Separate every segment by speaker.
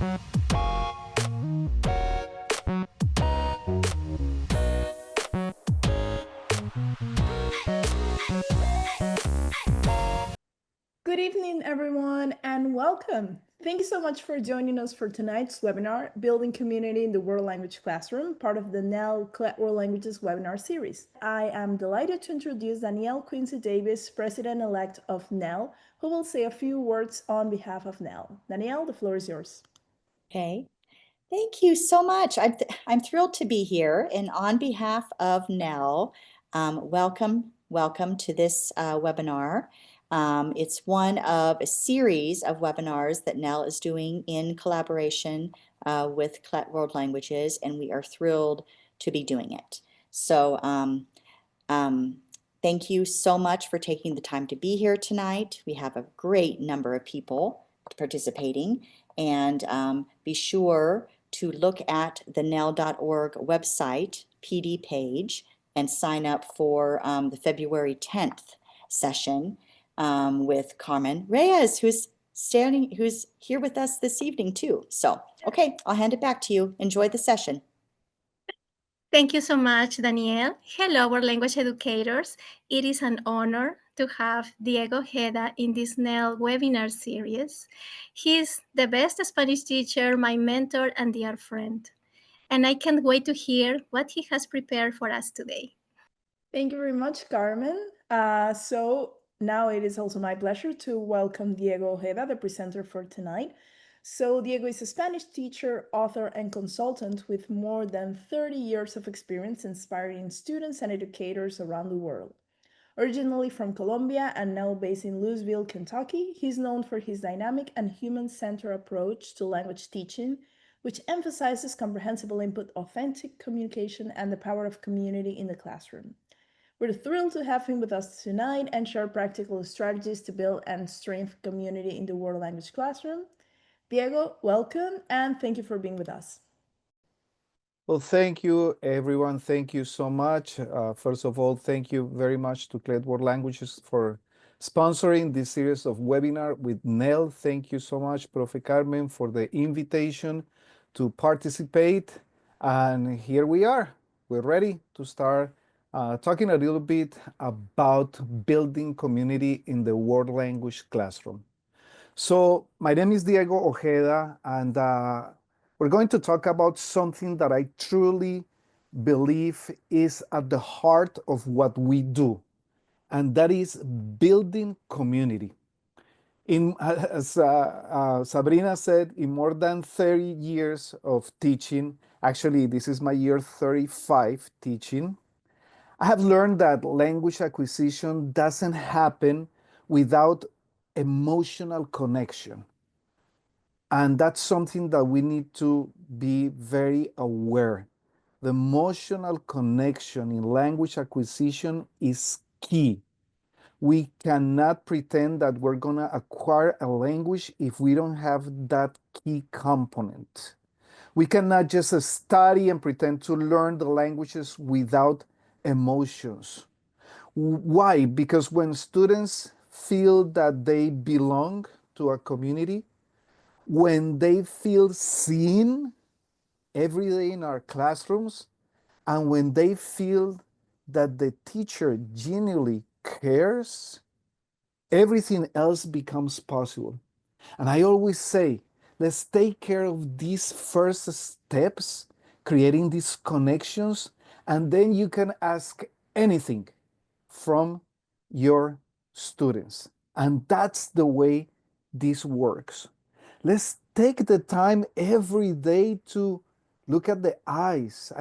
Speaker 1: Good evening, everyone, and welcome. Thank you so much for joining us for tonight's webinar, Building Community in the World Language Classroom, part of the NEL World Languages webinar series. I am delighted to introduce Danielle Quincy Davis, President-elect of NEL, who will say a few words on behalf of NEL. Danielle, the floor is yours.
Speaker 2: Okay, thank you so much. I'm thrilled to be here, and on behalf of NEL, welcome to this webinar. It's one of a series of webinars that NEL is doing in collaboration with CLET World Languages, and we are thrilled to be doing it. So thank you so much for taking the time to be here tonight. We have a great number of people participating, and be sure to look at the nel.org website PD page and sign up for the February 10th session with Carmen Reyes, who's here with us this evening too. So, okay, I'll hand it back to you. Enjoy the session.
Speaker 3: Thank you so much, Danielle. Hello, our language educators. It is an honor to have Diego Ojeda in this NEL webinar series. He's the best Spanish teacher, my mentor, and dear friend. And I can't wait to hear what he has prepared for us today.
Speaker 1: Thank you very much, Carmen. So now it is also my pleasure to welcome Diego Ojeda, the presenter for tonight. So Diego is a Spanish teacher, author, and consultant with more than 30 years of experience inspiring students and educators around the world. Originally from Colombia and now based in Louisville, Kentucky, he's known for his dynamic and human-centered approach to language teaching, which emphasizes comprehensible input, authentic communication, and the power of community in the classroom. We're thrilled to have him with us tonight and share practical strategies to build and strengthen community in the world language classroom. Diego, welcome, and thank you for being with us.
Speaker 4: Well, thank you, everyone. Thank you so much. First of all, thank you very much to CLET World Languages for sponsoring this series of webinar with NEL. Thank you so much, Profe Carmen, for the invitation to participate. And here we are. We're ready to start talking a little bit about building community in the world language classroom. So my name is Diego Ojeda, and we're going to talk about something that I truly believe is at the heart of what we do, and that is building community. As Sabrina said, in more than 30 years of teaching, actually this is my year 35 teaching, I have learned that language acquisition doesn't happen without emotional connection. And that's something that we need to be very aware. The emotional connection in language acquisition is key. We cannot pretend that we're going to acquire a language if we don't have that key component. We cannot just study and pretend to learn the languages without emotions. Why? Because when students feel that they belong to a community, when they feel seen every day in our classrooms, and when they feel that the teacher genuinely cares, everything else becomes possible. And I always say, let's take care of these first steps, creating these connections, and then you can ask anything from your students. And that's the way this works. Let's take the time every day to look at their eyes,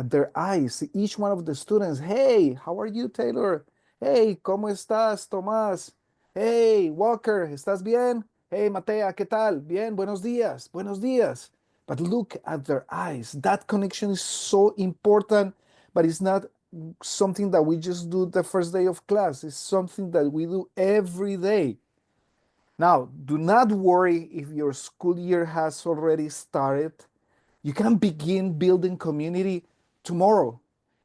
Speaker 4: each one of the students. Hey, how are you, Taylor? Hey, ¿cómo estás, Tomás? Hey, Walker, ¿estás bien? Hey, Matea, ¿qué tal? Bien, buenos días, buenos días. But look at their eyes. That connection is so important, but it's not something that we just do the first day of class. It's something that we do every day. Now, do not worry if your school year has already started. You can begin building community tomorrow,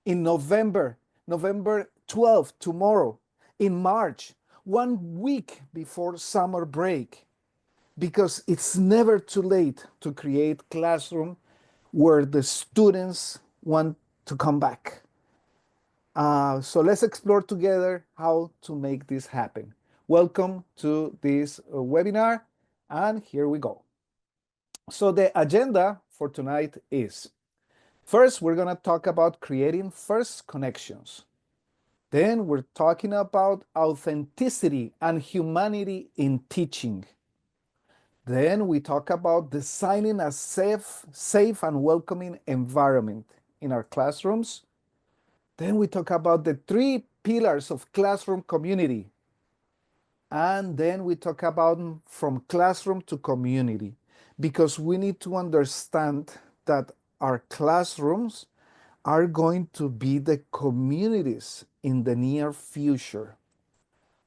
Speaker 4: in November 12th, tomorrow, in March, 1 week before summer break. because it's never too late to create classroom where the students want to come back. So let's explore together how to make this happen. Welcome to this webinar, and here we go. So the agenda for tonight is, first, we're going to talk about creating first connections. Then we're talking about authenticity and humanity in teaching. Then we talk about designing a safe and welcoming environment in our classrooms. Then we talk about the 3 pillars of classroom community. And then we talk about from classroom to community, because we need to understand that our classrooms are going to be the communities in the near future.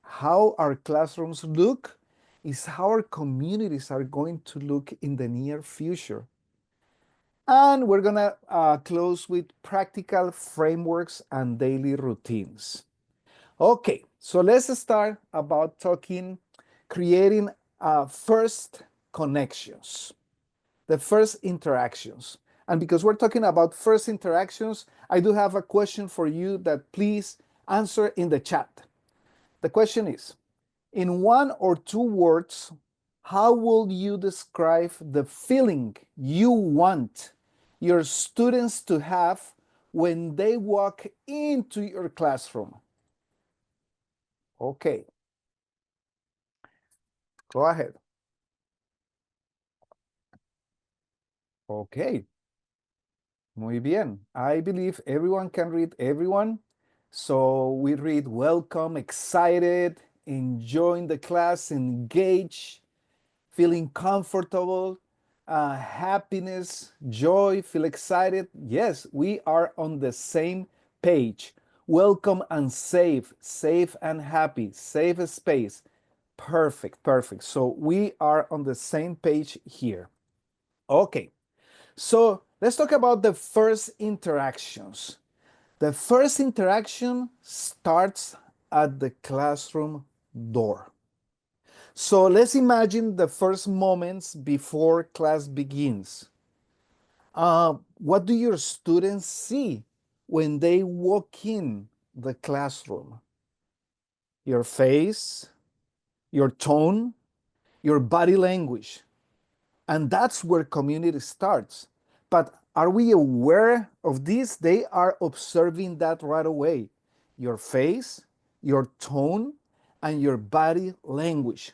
Speaker 4: How our classrooms look is how our communities are going to look in the near future. And we're going to close with practical frameworks and daily routines. Okay, so let's start about creating first connections, the first interactions. And because we're talking about first interactions, I do have a question for you that please answer in the chat. The question is, in 1 or 2 words, how will you describe the feeling you want your students to have when they walk into your classroom? Okay, go ahead. Okay, muy bien. I believe everyone can read everyone. So we read welcome, excited, enjoying the class, engaged, feeling comfortable, happiness, joy, feel excited. Yes, we are on the same page. Welcome and safe, safe and happy, safe space. Perfect, perfect. So we are on the same page here. Okay, so let's talk about the first interactions. The first interaction starts at the classroom door. So let's imagine the first moments before class begins. What do your students see when they walk in the classroom? Your face, your tone, your body language. And that's where community starts. But are we aware of this? They are observing that right away. Your face, your tone, and your body language.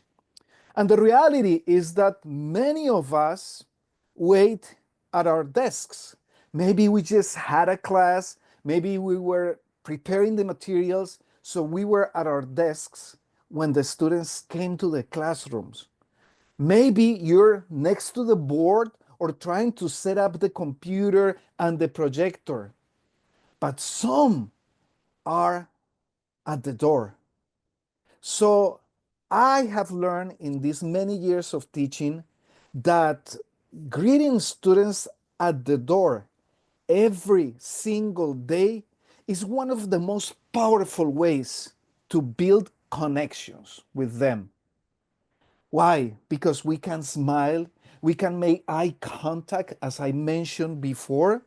Speaker 4: And the reality is that many of us wait at our desks. Maybe we just had a class, maybe we were preparing the materials, so we were at our desks when the students came to the classrooms. Maybe you're next to the board or trying to set up the computer and the projector, but some are at the door. So I have learned in these many years of teaching that greeting students at the door every single day is one of the most powerful ways to build connections with them. Why? Because we can smile, we can make eye contact, as I mentioned before,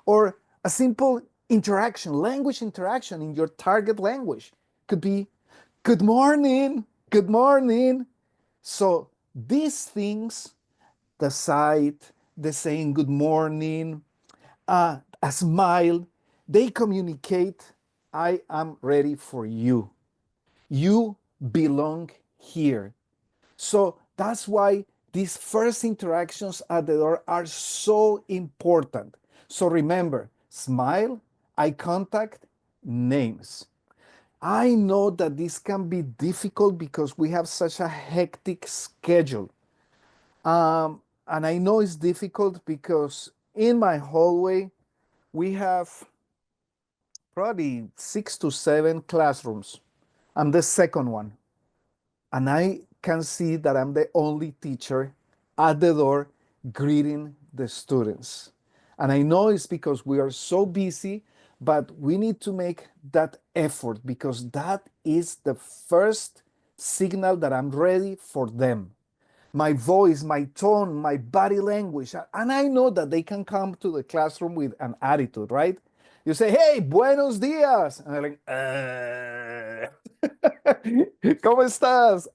Speaker 4: or a simple interaction, language interaction in your target language could be good morning, good morning. So these things, the sight, the saying good morning, a smile, they communicate, I am ready for you. You belong here. So that's why these first interactions at the door are so important. So remember, smile, eye contact, names. I know that this can be difficult because we have such a hectic schedule. And I know it's difficult because in my hallway, we have probably 6 to 7 classrooms. I'm the second one. And I can see that I'm the only teacher at the door greeting the students. And I know it's because we are so busy, but we need to make that effort because that is the first signal that I'm ready for them. my voice, my tone, my body language. And I know that they can come to the classroom with an attitude, right? You say, hey, buenos dias. And they're like, ¿Cómo estás?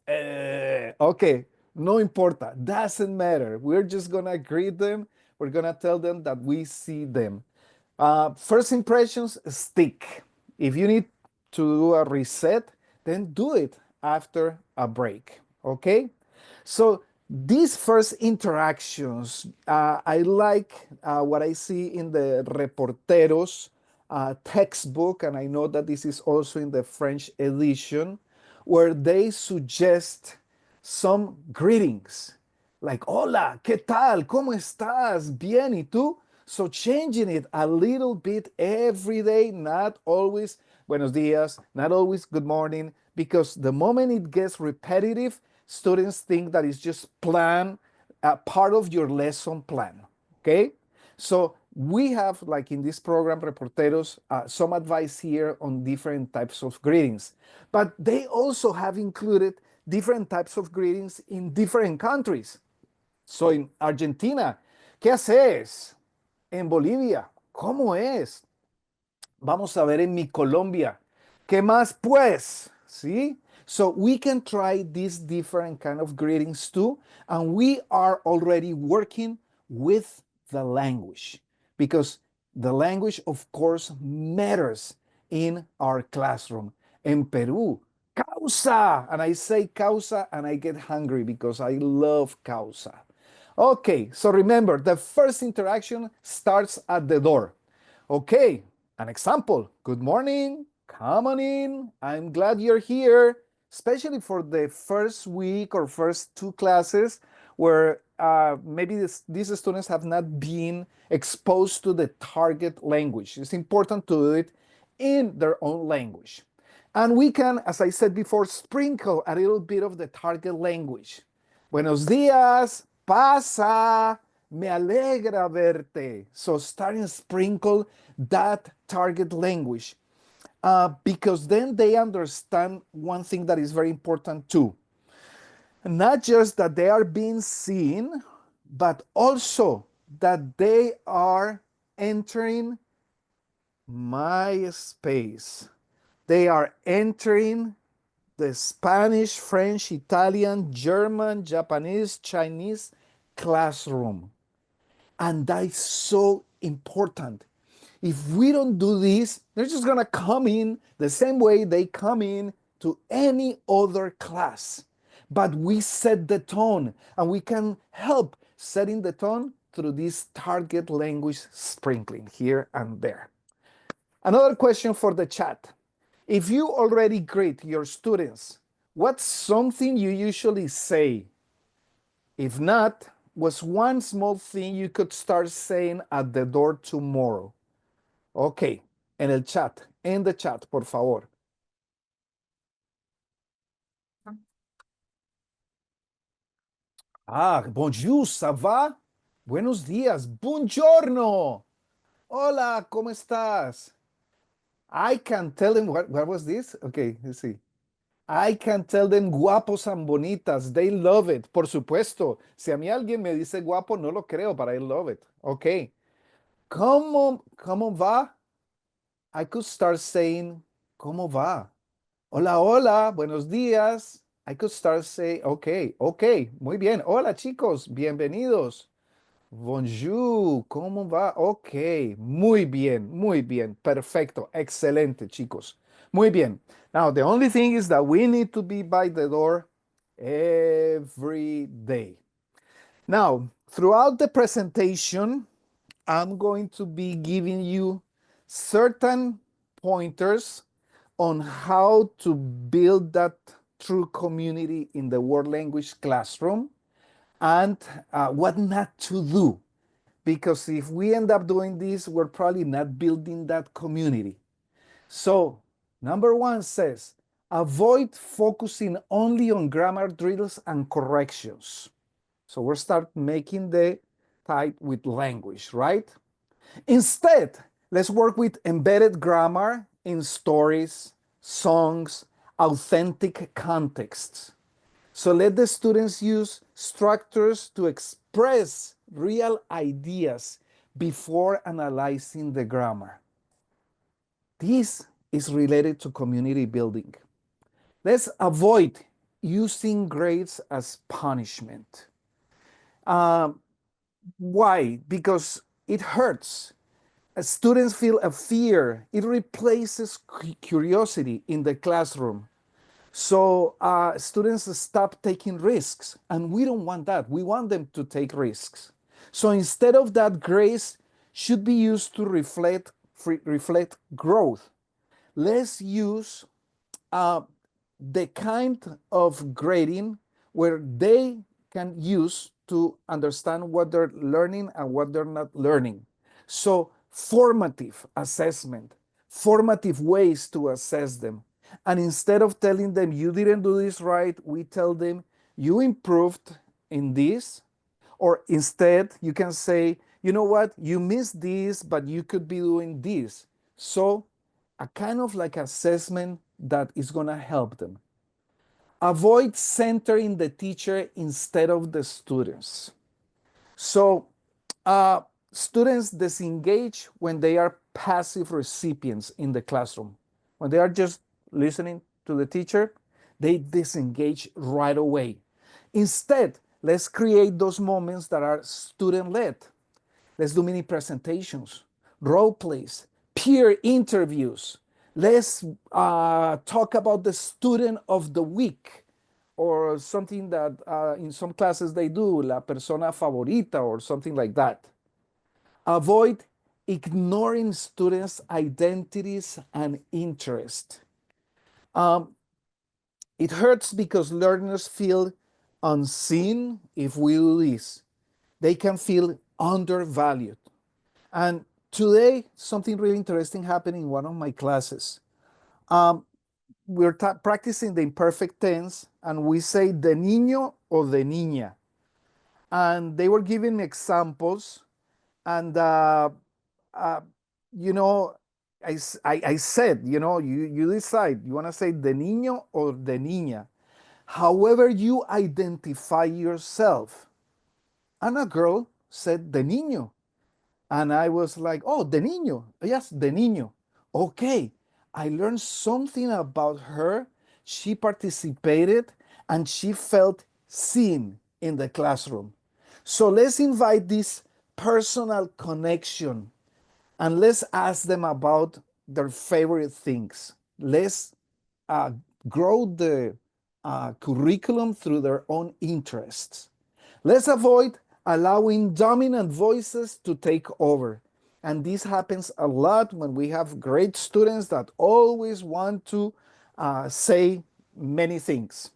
Speaker 4: Okay, no importa. Doesn't matter. We're just going to greet them. We're going to tell them that we see them. First impressions stick. If you need to do a reset, then do it after a break. Okay? So these first interactions, I like what I see in the Reporteros textbook, and I know that this is also in the French edition, where they suggest some greetings like hola, ¿qué tal? ¿Cómo estás? Bien, ¿y tú? So changing it a little bit every day, not always buenos dias, not always good morning, because the moment it gets repetitive, students think that it's just part of your lesson plan, okay? So we have, like in this program, Reporteros, some advice here on different types of greetings, but they also have included different types of greetings in different countries. So en Argentina, ¿qué haces? En Bolivia, ¿cómo es? Vamos a ver en mi Colombia, ¿qué más pues? ¿Sí? So we can try these different kind of greetings too, and we are already working with the language because the language, of course, matters in our classroom. In Peru, causa, and I say causa and I get hungry because I love causa. Okay, so remember, the first interaction starts at the door. Okay, an example. Good morning, come on in. I'm glad you're here, especially for the first week or first two classes where maybe these students have not been exposed to the target language. It's important to do it in their own language. And we can, as I said before, sprinkle a little bit of the target language. Buenos días, pasa, me alegra verte. So starting to sprinkle that target language because then they understand one thing that is very important too. Not just that they are being seen, but also that they are entering my space. They are entering the Spanish, French, Italian, German, Japanese, Chinese classroom. And that is so important. If we don't do this, they're just going to come in the same way they come in to any other class. But we set the tone, and we can help setting the tone through this target language sprinkling here and there. Another question for the chat. If you already greet your students, what's something you usually say? If not, what's one small thing you could start saying at the door tomorrow? Ok, en the chat, por favor. Ah, bonjour, ça va? Buenos días, buongiorno. Hola, ¿cómo estás? I can tell them, what was this? Okay, let's see. I can tell them guapos and bonitas. They love it. Por supuesto. Si a mí alguien me dice guapo, no lo creo, but I love it. Okay. ¿Cómo va? I could start saying, ¿cómo va? Hola, hola, buenos días. I could start saying, okay, muy bien. Hola, chicos, bienvenidos. Bonjour, ¿cómo va? Ok, muy bien, perfecto, excelente, chicos. Muy bien. Now, the only thing is that we need to be by the door every day. Now, throughout the presentation, I'm going to be giving you certain pointers on how to build that true community in the world language classroom and what not to do. Because if we end up doing this, we're probably not building that community. So, number one says, avoid focusing only on grammar drills and corrections. So we'll start making the type with language, right? Instead, let's work with embedded grammar in stories, songs, authentic contexts. So let the students use structures to express real ideas before analyzing the grammar. This is related to community building. Let's avoid using grades as punishment. Um, why? Because it hurts. Students feel a fear. It replaces curiosity in the classroom. So students stop taking risks, and we don't want that. We want them to take risks. So instead of that, grades should be used to reflect growth. Let's use uh, the kind of grading where they can use to understand what they're learning and what they're not learning. So formative assessment, formative ways to assess them. And instead of telling them you didn't do this right, we tell them you improved in this. Or instead, you can say, you know what, you missed this, but you could be doing this. So a kind of like assessment that is going to help them. Avoid centering the teacher instead of the students. So uh, students disengage when they are passive recipients in the classroom. When they are just listening to the teacher, they disengage right away. Instead, let's create those moments that are student-led. Let's do mini presentations, role plays, peer interviews. Let's talk about the student of the week, or something that in some classes they do, la persona favorita or something like that. Avoid ignoring students' identities and interests. Um, it hurts because learners feel unseen if we do this. They can feel undervalued. And today, something really interesting happened in one of my classes. We're practicing the imperfect tense, and we say de niño or de niña. And they were giving me examples, and uh, you know, I said, you decide, you want to say de niño or de niña. However you identify yourself. And a girl said de niño. And I was like, oh, de niño. Yes, de niño. Okay. I learned something about her. She participated and she felt seen in the classroom. So let's invite this personal connection and let's ask them about their favorite things. Let's uh, grow the curriculum through their own interests. Let's avoid allowing dominant voices to take over. And this happens a lot when we have great students that always want to say many things.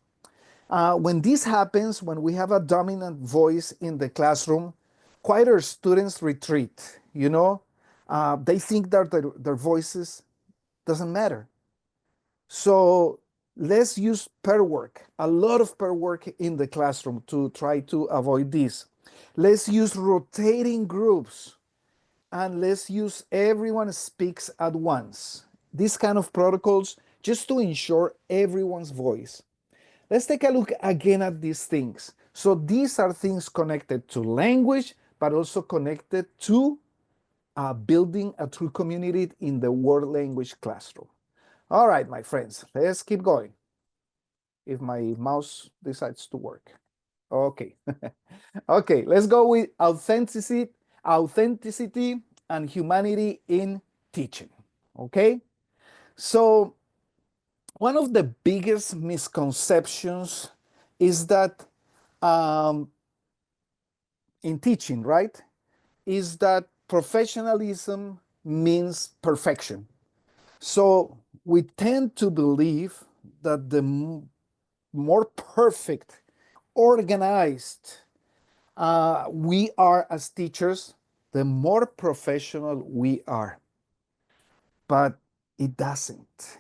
Speaker 4: When this happens, when we have a dominant voice in the classroom, quieter students retreat. They think that their voices doesn't matter. So let's use pair work, a lot of pair work in the classroom to try to avoid this. Let's use rotating groups, and let's use everyone speaks at once. These kind of protocols just to ensure everyone's voice. Let's take a look again at these things. So these are things connected to language, but also connected to building a true community in the world language classroom. All right, my friends, let's keep going. If my mouse decides to work. Okay. Okay, let's go with authenticity and humanity in teaching. Okay? So, one of the biggest misconceptions is that in teaching, right? Is that professionalism means perfection. So we tend to believe that the more perfect, organized we are as teachers, the more professional we are. But it doesn't.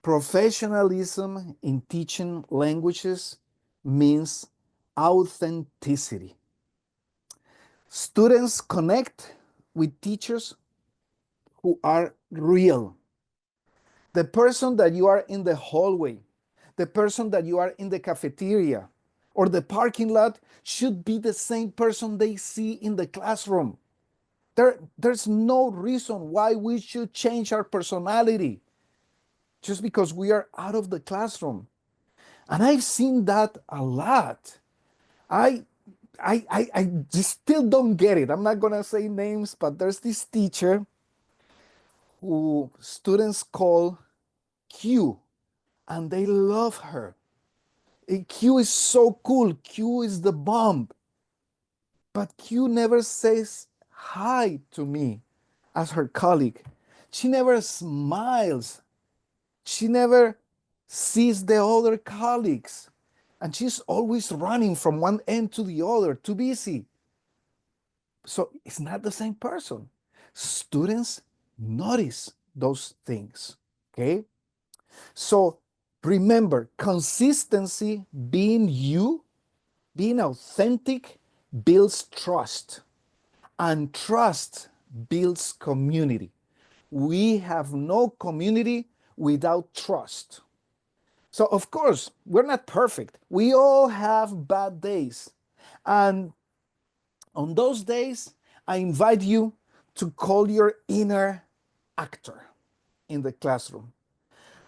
Speaker 4: Professionalism in teaching languages means authenticity. Students connect with teachers who are real. The person that you are in the hallway, the person that you are in the cafeteria, or the parking lot should be the same person they see in the classroom. There's no reason why we should change our personality just because we are out of the classroom. And I've seen that a lot. I I just still don't get it. I'm not gonna say names, but there's this teacher who students call Q, and they love her. Q is so cool. Q is the bomb. But Q never says hi to me as her colleague. She never smiles. She never sees the other colleagues. And she's always running from one end to the other, too busy. So it's not the same person. Students notice those things. Okay? So remember, consistency, being you, being authentic, builds trust, and trust builds community. We have no community without trust. So, of course, we're not perfect. We all have bad days. And on those days, I invite you to call your inner actor in the classroom.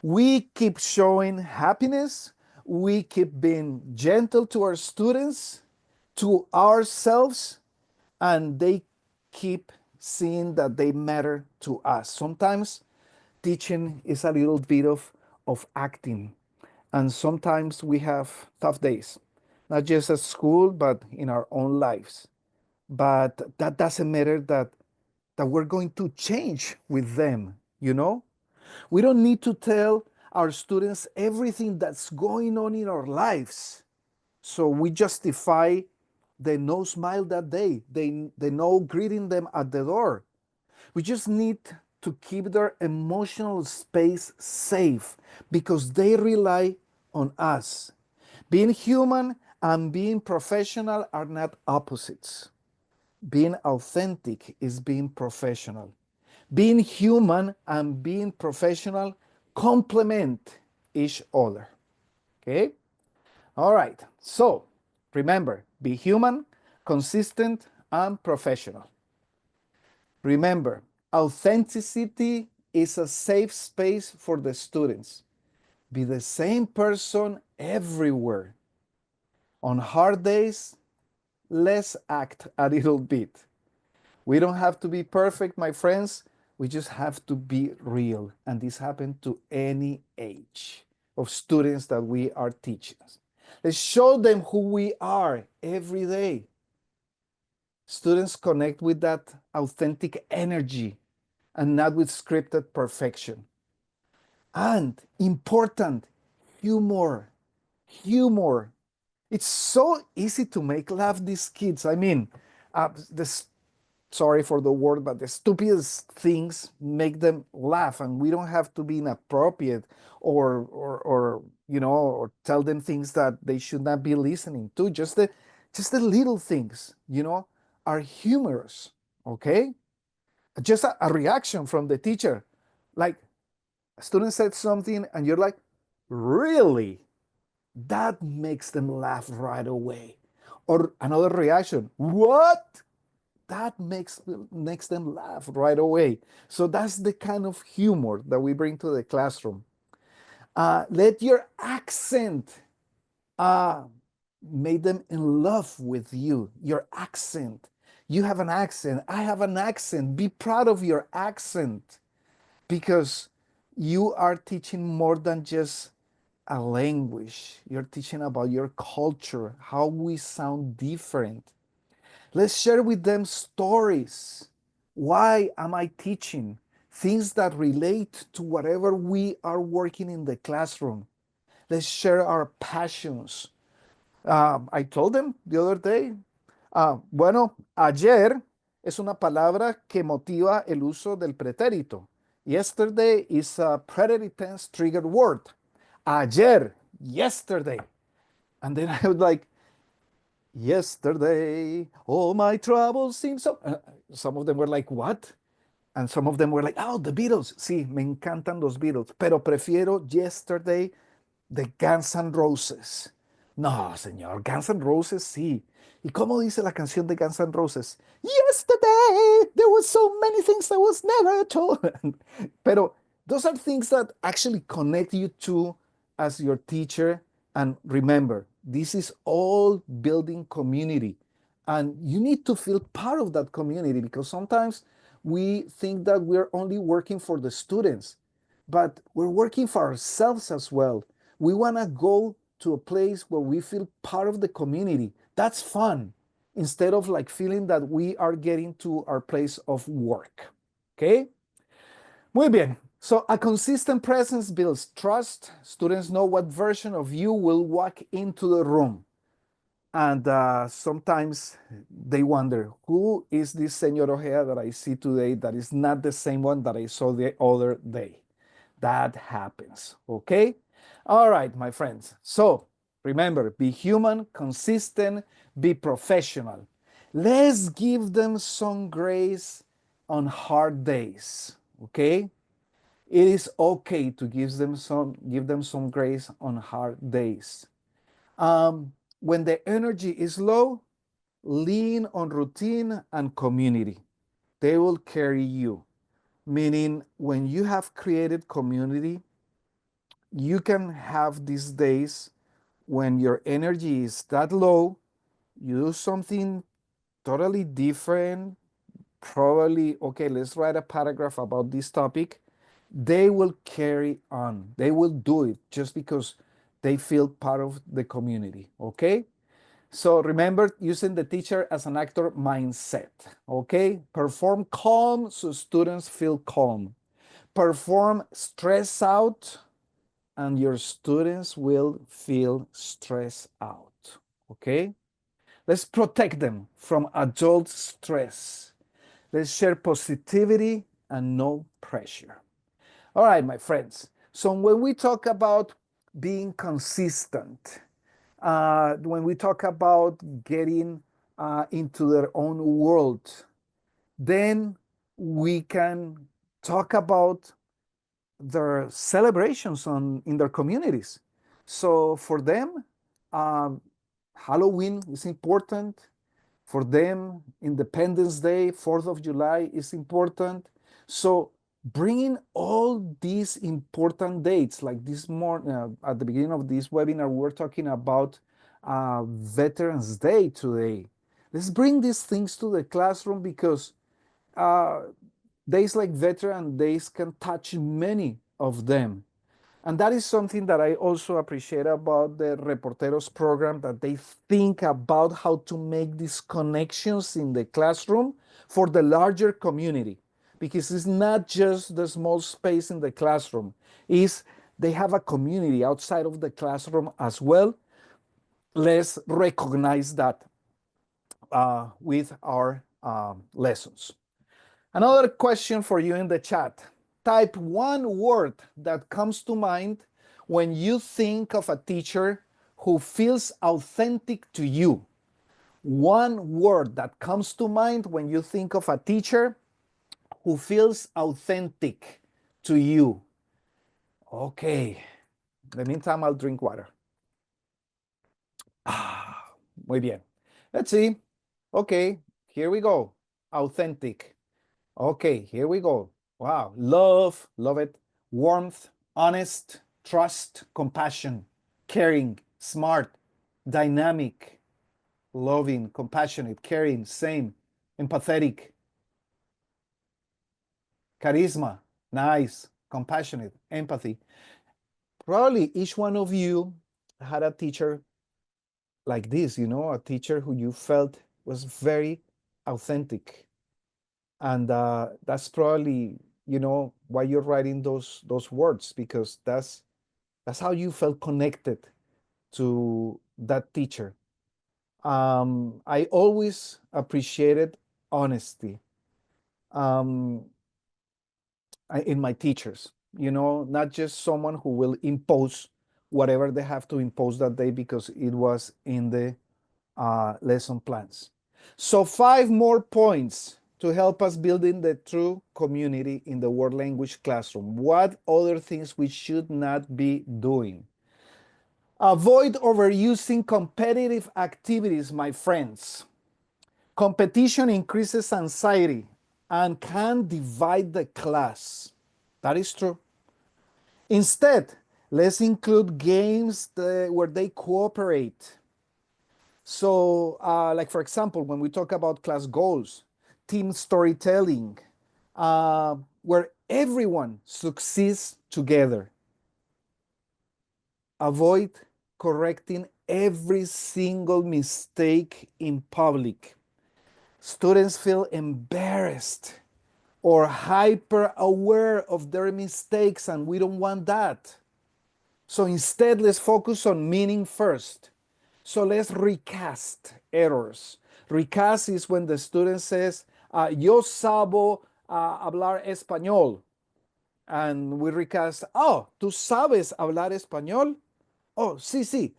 Speaker 4: We keep showing happiness. We keep being gentle to our students, to ourselves, and they keep seeing that they matter to us. Sometimes teaching is a little bit of acting, and sometimes we have tough days, not just at school, but in our own lives. But that doesn't matter that we're going to change with them, you know? We don't need to tell our students everything that's going on in our lives. So we justify the no smile that day, the no greeting them at the door. We just need to keep their emotional space safe because they rely on us. Being human and being professional are not opposites. Being authentic is being professional. Being human and being professional complement each other. Okay? All right. So remember, be human, consistent, and professional. Remember, authenticity is a safe space for the students. Be the same person everywhere. On hard days, let's act a little bit. We don't have to be perfect, my friends. We just have to be real. And this happens to any age of students that we are teaching. Let's show them who we are every day. Students connect with that authentic energy and not with scripted perfection. And important, humor. Humor. It's so easy to make laugh these kids. I mean, this sorry for the word, but the stupidest things make them laugh, and we don't have to be inappropriate or you know, or tell them things that they should not be listening to. Just the little things, you know, are humorous. Okay, just a reaction from the teacher, like a student said something, and you're like, really? That makes them laugh right away. Or another reaction, what? That makes them laugh right away. So that's the kind of humor that we bring to the classroom. Let your accent make them in love with you. Your accent. You have an accent. I have an accent. Be proud of your accent because you are teaching more than just a language. You're teaching about your culture, how we sound different. Let's share with them stories. Why am I teaching? Things that relate to whatever we are working in the classroom. Let's share our passions. I told them the other day, bueno, ayer es una palabra que motiva el uso del pretérito. Yesterday is a preterite tense triggered word. Ayer, yesterday. And then I was like, yesterday, all my troubles seem so. Some of them were like, what? And some of them were like, oh, the Beatles. Sí, me encantan los Beatles, pero prefiero yesterday de Guns N' Roses. No, señor, Guns N' Roses sí. ¿Y cómo dice la canción de Guns N' Roses? Yesterday, there were so many things I was never told. Pero those are things that actually connect you to as your teacher. And remember, this is all building community. And you need to feel part of that community because sometimes we think that we're only working for the students, but we're working for ourselves as well. We want to go to a place where we feel part of the community. That's fun instead of like feeling that we are getting to our place of work. Okay? Muy bien. So a consistent presence builds trust. Students know what version of you will walk into the room. And sometimes they wonder, who is this Senor Ojea that I see today that is not the same one that I saw the other day? That happens, okay? All right, my friends. So remember, be human, consistent, be professional. Let's give them some grace on hard days, okay? It is okay to give them some grace on hard days. When the energy is low, lean on routine and community. They will carry you. Meaning, when you have created community, you can have these days when your energy is that low, you do something totally different. Probably, okay, let's write a paragraph about this topic. They will carry on. They will do it just because they feel part of the community, okay? So remember using the teacher as an actor mindset, okay? Perform calm so students feel calm. Perform stress out and your students will feel stressed out, okay? Let's protect them from adult stress. Let's share positivity and no pressure. All right, my friends. So when we talk about being consistent, when we talk about getting into their own world, then we can talk about their celebrations in their communities. So for them, um, Halloween is important. For them, Independence Day, 4th of July is important. So bringing all these important dates, like this morning, at the beginning of this webinar, we're talking about Veterans Day today. Let's bring these things to the classroom because uh, days like Veteran Days can touch many of them. And that is something that I also appreciate about the Reporteros program, that they think about how to make these connections in the classroom for the larger community. Because it's not just the small space in the classroom, it's they have a community outside of the classroom as well. Let's recognize that with our lessons. Another question for you in the chat. Type one word that comes to mind when you think of a teacher who feels authentic to you. One word that comes to mind when you think of a teacher who feels authentic to you. Okay. In the meantime, I'll drink water. Muy bien. Let's see. Okay, here we go. Authentic. Okay, here we go. Wow. Love it. Warmth, honest, trust, compassion, caring, smart, dynamic, loving, compassionate, caring, same, empathetic, charisma, nice, compassionate, empathy. Probably each one of you had a teacher like this, a teacher who you felt was very authentic. And that's probably, why you're writing those words, because that's how you felt connected to that teacher. I always appreciated honesty um, in my teachers, not just someone who will impose whatever they have to impose that day because it was in the lesson plans. So 5 more points to help us building the true community in the world language classroom. What other things we should not be doing? Avoid overusing competitive activities, my friends. Competition increases anxiety and can divide the class. That is true. Instead, let's include games where they cooperate. So, like for example, when we talk about class goals, team storytelling, where everyone succeeds together. Avoid correcting every single mistake in public. Students feel embarrassed or hyper aware of their mistakes, and we don't want that. So instead, let's focus on meaning first. So let's recast errors. Recast is when the student says, yo sabo hablar español. And we recast, oh, ¿tú sabes hablar español? Oh, sí, sí.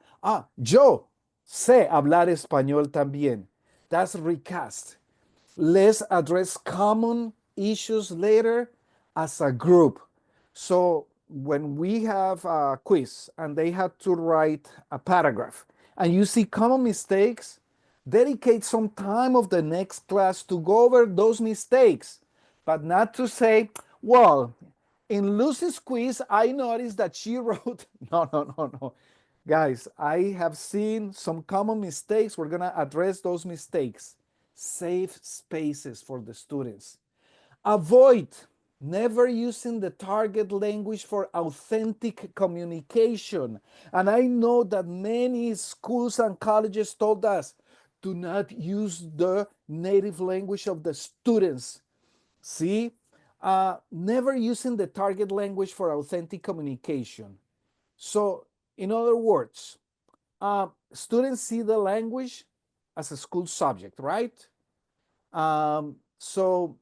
Speaker 4: Yo sé hablar español también. That's recast. Let's address common issues later as a group. So when we have a quiz and they had to write a paragraph and you see common mistakes, dedicate some time of the next class to go over those mistakes, but not to say, well, in Lucy's quiz, I noticed that she wrote, no, no, no, no. Guys, I have seen some common mistakes. We're going to address those mistakes. Save spaces for the students. Avoid never using the target language for authentic communication. And I know that many schools and colleges told us, do not use the native language of the students. See, never using the target language for authentic communication. So, in other words, students see the language as a school subject, right? So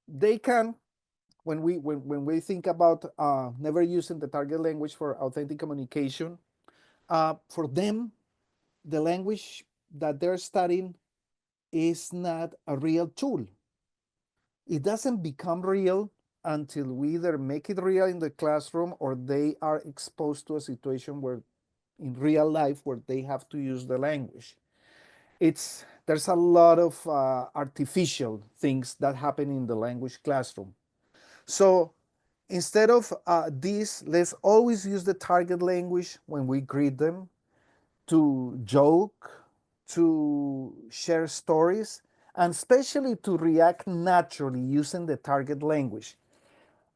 Speaker 4: they can, when we think about never using the target language for authentic communication, for them, the language that they're studying is not a real tool. It doesn't become real until we either make it real in the classroom or they are exposed to a situation where in real life where they have to use the language. There's a lot of artificial things that happen in the language classroom. So instead of this, let's always use the target language when we greet them, to joke, to share stories, and especially to react naturally using the target language.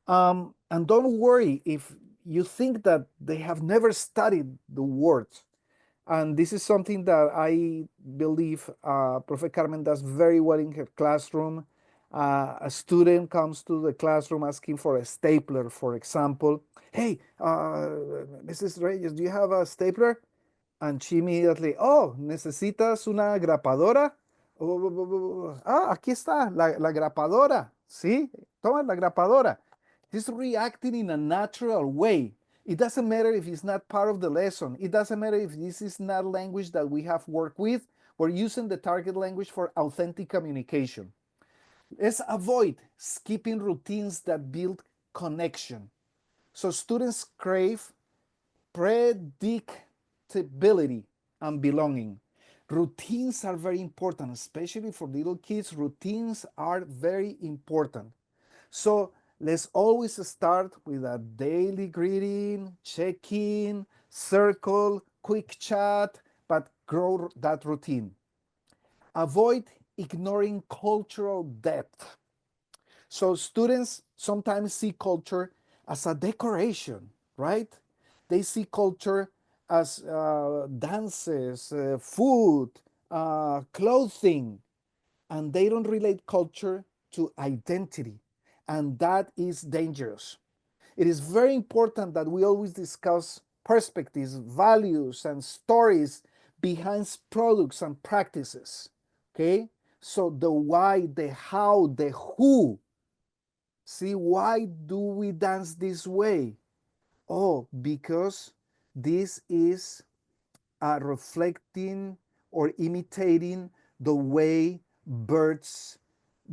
Speaker 4: And don't worry if you think that they have never studied the words. And this is something that I believe Profe Carmen does very well in her classroom. A student comes to the classroom asking for a stapler, for example. Hey, Mrs. Reyes, do you have a stapler? And she immediately, oh, ¿necesitas una grapadora? Aquí está, la grapadora. Sí, toma la grapadora. He's reacting in a natural way. It doesn't matter if it's not part of the lesson. It doesn't matter if this is not language that we have worked with. We're using the target language for authentic communication. Let's avoid skipping routines that build connection. So students crave predictability and belonging. Routines are very important, especially for little kids. Routines are very important. So let's always start with a daily greeting, check-in, circle, quick chat, but grow that routine. Avoid ignoring cultural depth. So students sometimes see culture as a decoration, right? They see culture as dances, food, clothing, and they don't relate culture to identity. And that is dangerous. It is very important that we always discuss perspectives, values, and stories behind products and practices. Okay? So the why, the how, the who. See, why do we dance this way? Oh, because this is reflecting or imitating the way birds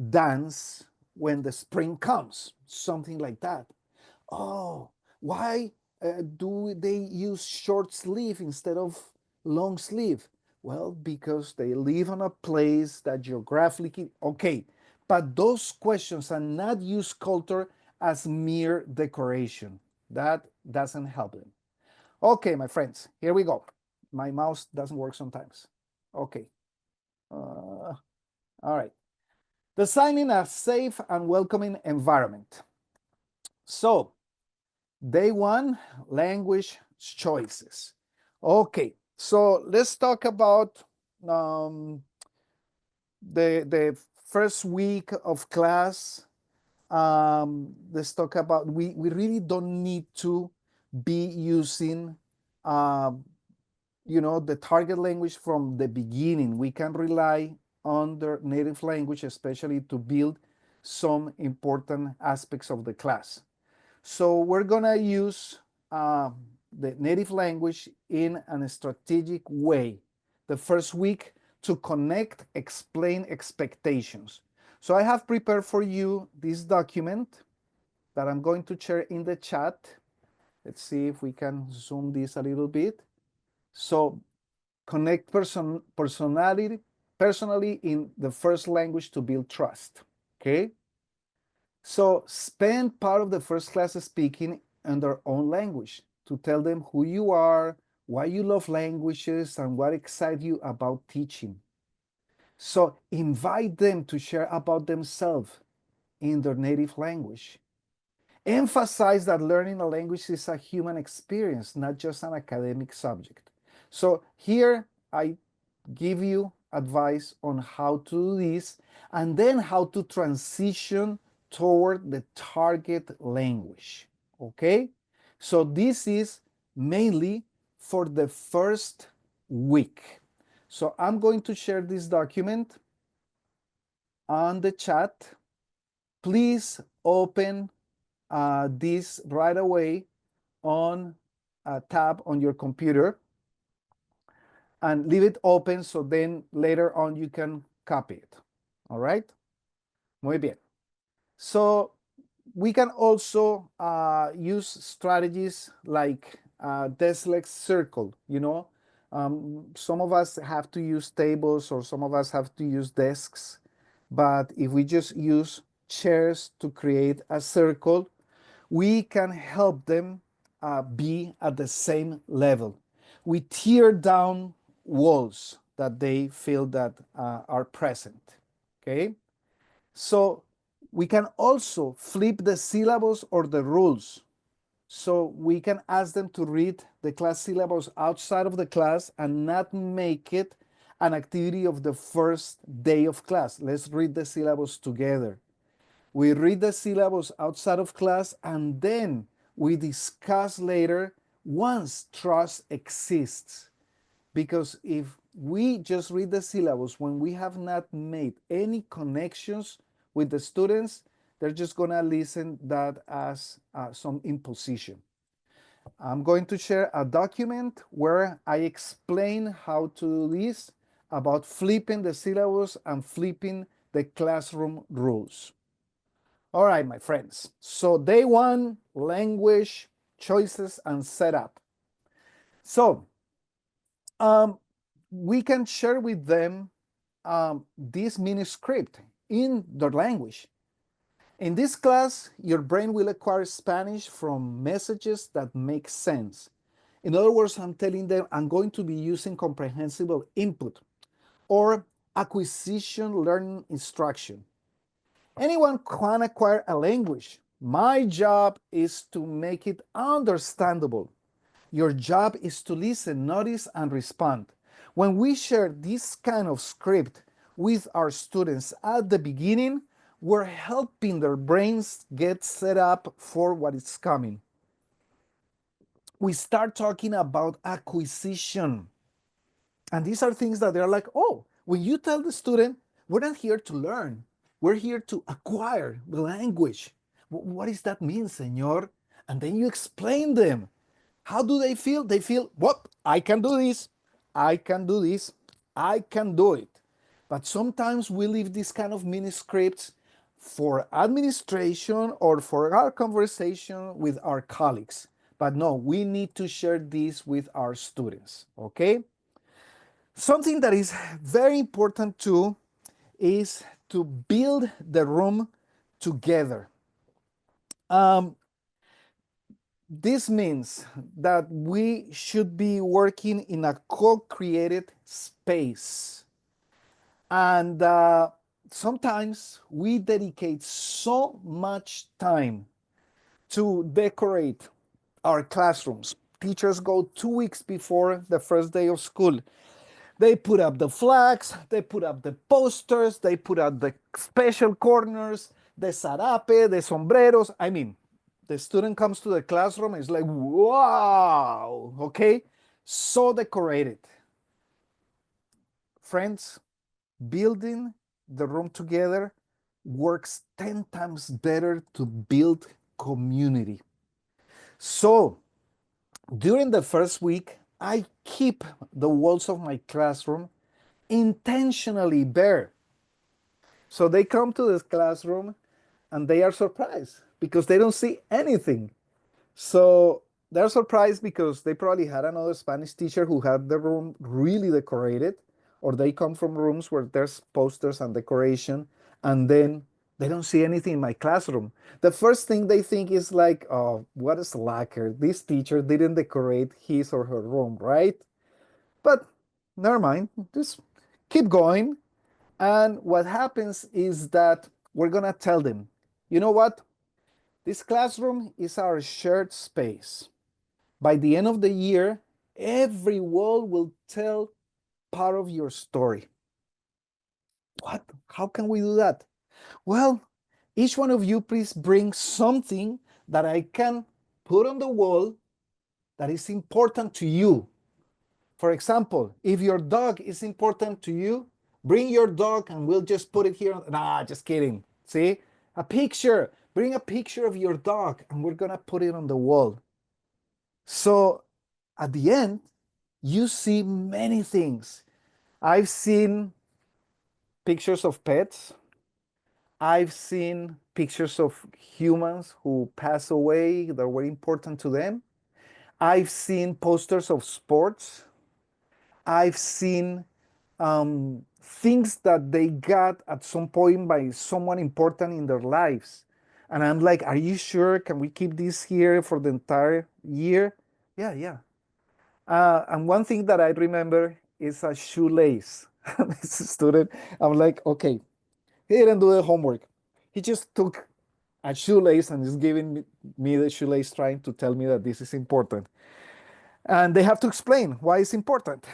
Speaker 4: dance when the spring comes, something like that. Oh, Why do they use short sleeve instead of long sleeve? Well, because they live on a place that geographically, okay, but those questions are not use culture as mere decoration. That doesn't help them. Okay, my friends, here we go. My mouse doesn't work sometimes. Okay. All right. Designing a safe and welcoming environment. So, day one, language choices. Okay, so let's talk about um, the first week of class. Let's talk about, we really don't need to be using the target language from the beginning. We can rely on their native language, especially to build some important aspects of the class. So we're gonna use the native language in a strategic way. The first week to connect, explain expectations. So I have prepared for you this document that I'm going to share in the chat. Let's see if we can zoom this a little bit. So connect personally in the first language to build trust. Okay. So spend part of the first class speaking in their own language to tell them who you are, why you love languages, and what excites you about teaching. So invite them to share about themselves in their native language. Emphasize that learning a language is a human experience, not just an academic subject. So here I give you advice on how to do this and then how to transition toward the target language. Okay? So this is mainly for the first week. So I'm going to share this document on the chat. Please open this right away on a tab on your computer and leave it open so then later on you can copy it. All right? Muy bien. So we can also use strategies like desk circle, some of us have to use tables or some of us have to use desks. But if we just use chairs to create a circle, we can help them be at the same level. We tear down walls that they feel that are present. Okay, so we can also flip the syllables or the rules. So we can ask them to read the class syllabus outside of the class and not make it an activity of the first day of class. Let's read the syllabus together. We read the syllabus outside of class and then we discuss later once trust exists. Because if we just read the syllabus when we have not made any connections with the students, they're just gonna listen that as some imposition. I'm going to share a document where I explain how to do this about flipping the syllabus and flipping the classroom rules. All right, my friends. So day one, language, choices, and setup. So we can share with them this mini script in their language. In this class, your brain will acquire Spanish from messages that make sense. In other words, I'm telling them I'm going to be using comprehensible input or acquisition learning instruction. Anyone can acquire a language. My job is to make it understandable. Your job is to listen, notice, and respond. When we share this kind of script with our students at the beginning, we're helping their brains get set up for what is coming. We start talking about acquisition. And these are things that they're like, oh, when you tell the student, we're not here to learn, we're here to acquire the language. What does that mean, senor? And then you explain them. How do they feel? They feel, what? I can do this. I can do this. I can do it. But sometimes we leave this kind of mini scripts for administration or for our conversation with our colleagues. But no, we need to share this with our students, okay? Something that is very important too is to build the room together. This means that we should be working in a co-created space. And sometimes we dedicate so much time to decorate our classrooms. Teachers go 2 weeks before the first day of school. They put up the flags, they put up the posters, they put up the special corners, the sarape, the sombreros. I mean, the student comes to the classroom, it's like, wow, okay? So decorated. Friends, building the room together works 10 times better to build community. So during the first week, I keep the walls of my classroom intentionally bare. So they come to this classroom and they are surprised because they don't see anything. So they're surprised because they probably had another Spanish teacher who had the room really decorated, or they come from rooms where there's posters and decoration, and then they don't see anything in my classroom. The first thing they think is like, oh, what a slacker. This teacher didn't decorate his or her room, right? But never mind, just keep going. And what happens is that we're gonna tell them, you know what? This classroom is our shared space. By the end of the year, every wall will tell part of your story. What? How can we do that? Well, each one of you please bring something that I can put on the wall that is important to you. For example, if your dog is important to you, bring your dog and we'll just put it here. Nah, just kidding. See? A picture. Bring a picture of your dog and we're going to put it on the wall. So at the end, you see many things. I've seen pictures of pets. I've seen pictures of humans who pass away that were important to them. I've seen posters of sports. I've seen things that they got at some point by someone important in their lives. And I'm like, are you sure? Can we keep this here for the entire year? Yeah, yeah. And one thing that I remember is a shoelace. This student, I'm like, okay, he didn't do the homework. He just took a shoelace and is giving me the shoelace, trying to tell me that this is important. And they have to explain why it's important.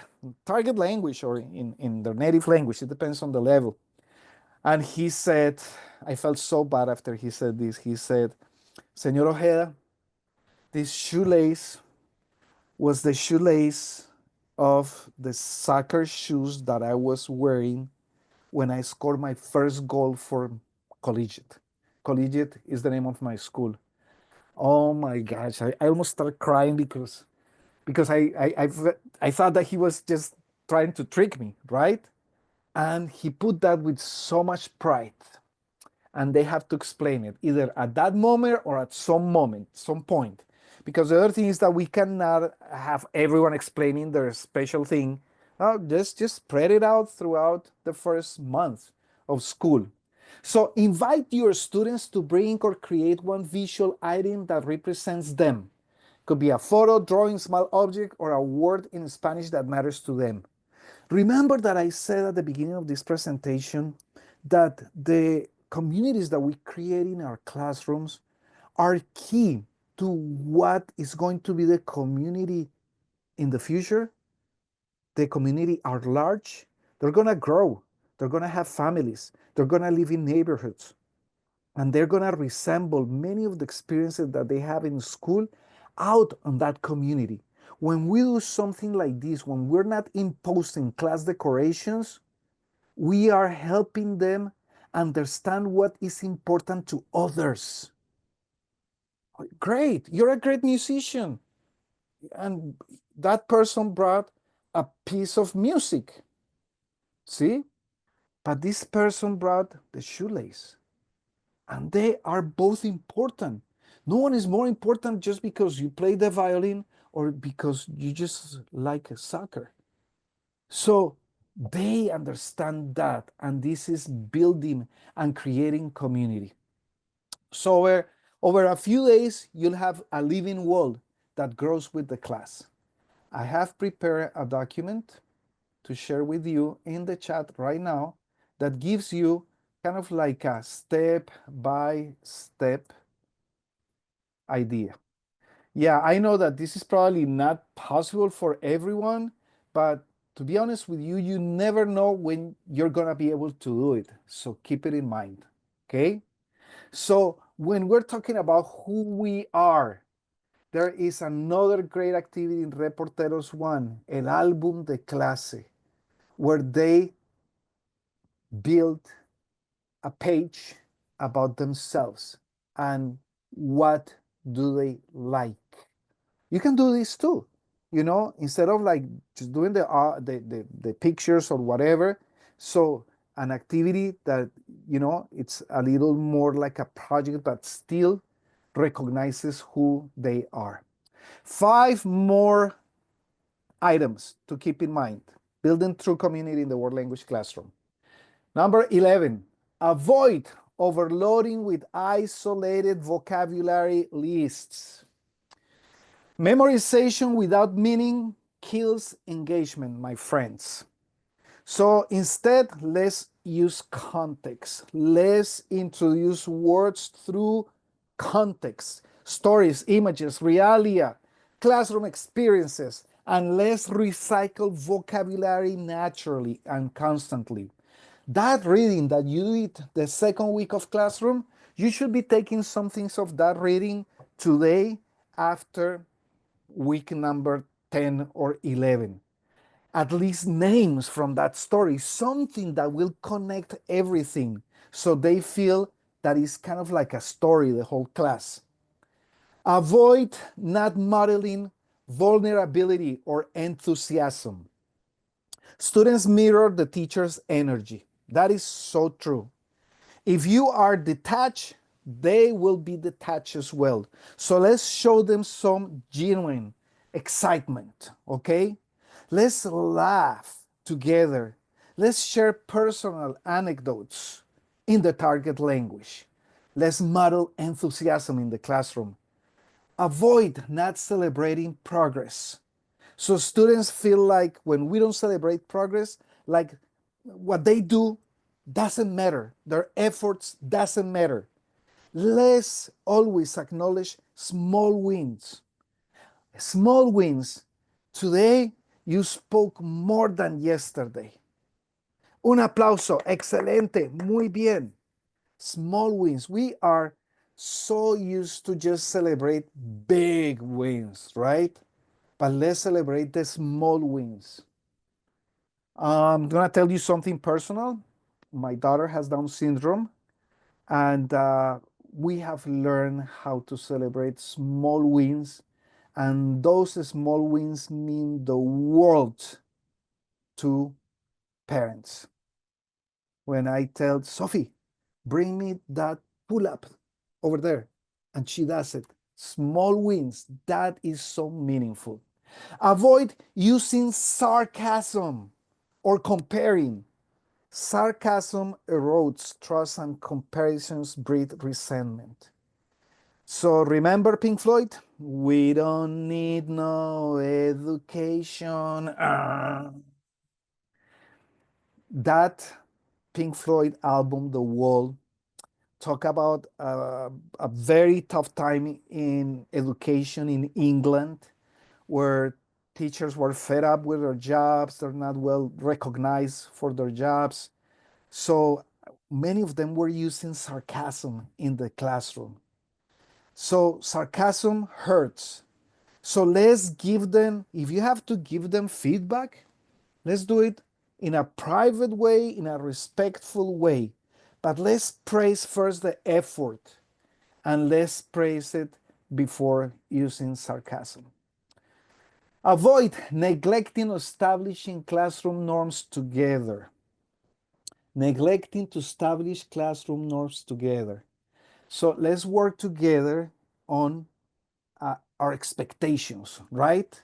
Speaker 4: Target language or in their native language, it depends on the level. And he said, I felt so bad after he said this. He said, Señor Ojeda, this shoelace was the shoelace of the soccer shoes that I was wearing when I scored my first goal for collegiate. Collegiate is the name of my school. Oh my gosh, I almost started crying because I thought that he was just trying to trick me, right? And he put that with so much pride. And they have to explain it either at that moment or at some moment, some point. Because the other thing is that we cannot have everyone explaining their special thing. Just spread it out throughout the first month of school. So invite your students to bring or create one visual item that represents them. Could be a photo, drawing, small object, or a word in Spanish that matters to them. Remember that I said at the beginning of this presentation that the communities that we create in our classrooms are key to what is going to be the community in the future. The community at large, they're going to grow. They're going to have families. They're going to live in neighborhoods. And they're going to resemble many of the experiences that they have in school out on that community. When we do something like this, when we're not imposing class decorations, we are helping them understand what is important to others. Great, you're a great musician. And that person brought a piece of music. See? But this person brought the shoelace. And they are both important. No one is more important just because you play the violin or because you just like soccer. So they understand that, and this is building and creating community. So over a few days, you'll have a living world that grows with the class. I have prepared a document to share with you in the chat right now that gives you kind of like a step-by-step idea. Yeah, I know that this is probably not possible for everyone, but to be honest with you, you never know when you're gonna be able to do it. So keep it in mind, okay? So when we're talking about who we are, there is another great activity in Reporteros 1, El Álbum de Clase, where they build a page about themselves and what do they like. You can do this too, instead of like just doing the pictures or whatever. So an activity that it's a little more like a project but still recognizes who they are. 5 more items to keep in mind. Building true community in the world language classroom. Number 11, avoid overloading with isolated vocabulary lists. Memorization without meaning kills engagement, my friends. So instead, let's use context. Let's introduce words through context, stories, images, realia, classroom experiences, and let's recycle vocabulary naturally and constantly. That reading that you did the second week of classroom, you should be taking some things of that reading today after week number 10 or 11. At least names from that story, something that will connect everything so they feel that it's kind of like a story, the whole class. Avoid not modeling vulnerability or enthusiasm. Students mirror the teacher's energy. That is so true. If you are detached, they will be detached as well. So let's show them some genuine excitement, okay? Let's laugh together. Let's share personal anecdotes in the target language. Let's model enthusiasm in the classroom. Avoid not celebrating progress. So students feel like when we don't celebrate progress, like what they do doesn't matter. Their efforts doesn't matter. Let's always acknowledge small wins. Small wins. Today you spoke more than yesterday. Un aplauso. Excelente. Muy bien. Small wins. We are so used to just celebrate big wins, right? But let's celebrate the small wins. I'm gonna tell you something personal. My daughter has Down syndrome, and we have learned how to celebrate small wins, and those small wins mean the world to parents. When I tell Sophie, bring me that pull up over there, and she does it. Small wins, that is so meaningful. Avoid using sarcasm or comparing. Sarcasm erodes trust and comparisons breed resentment. So remember Pink Floyd? We don't need no education. That Pink Floyd album, The Wall, talk about a very tough time in education in England, where teachers were fed up with their jobs, they're not well recognized for their jobs. So many of them were using sarcasm in the classroom. So sarcasm hurts. So let's give them, if you have to give them feedback, let's do it in a private way, in a respectful way. But let's praise first the effort and let's praise it before using sarcasm. Avoid neglecting establishing classroom norms together. Neglecting to establish classroom norms together. So let's work together on our expectations, right?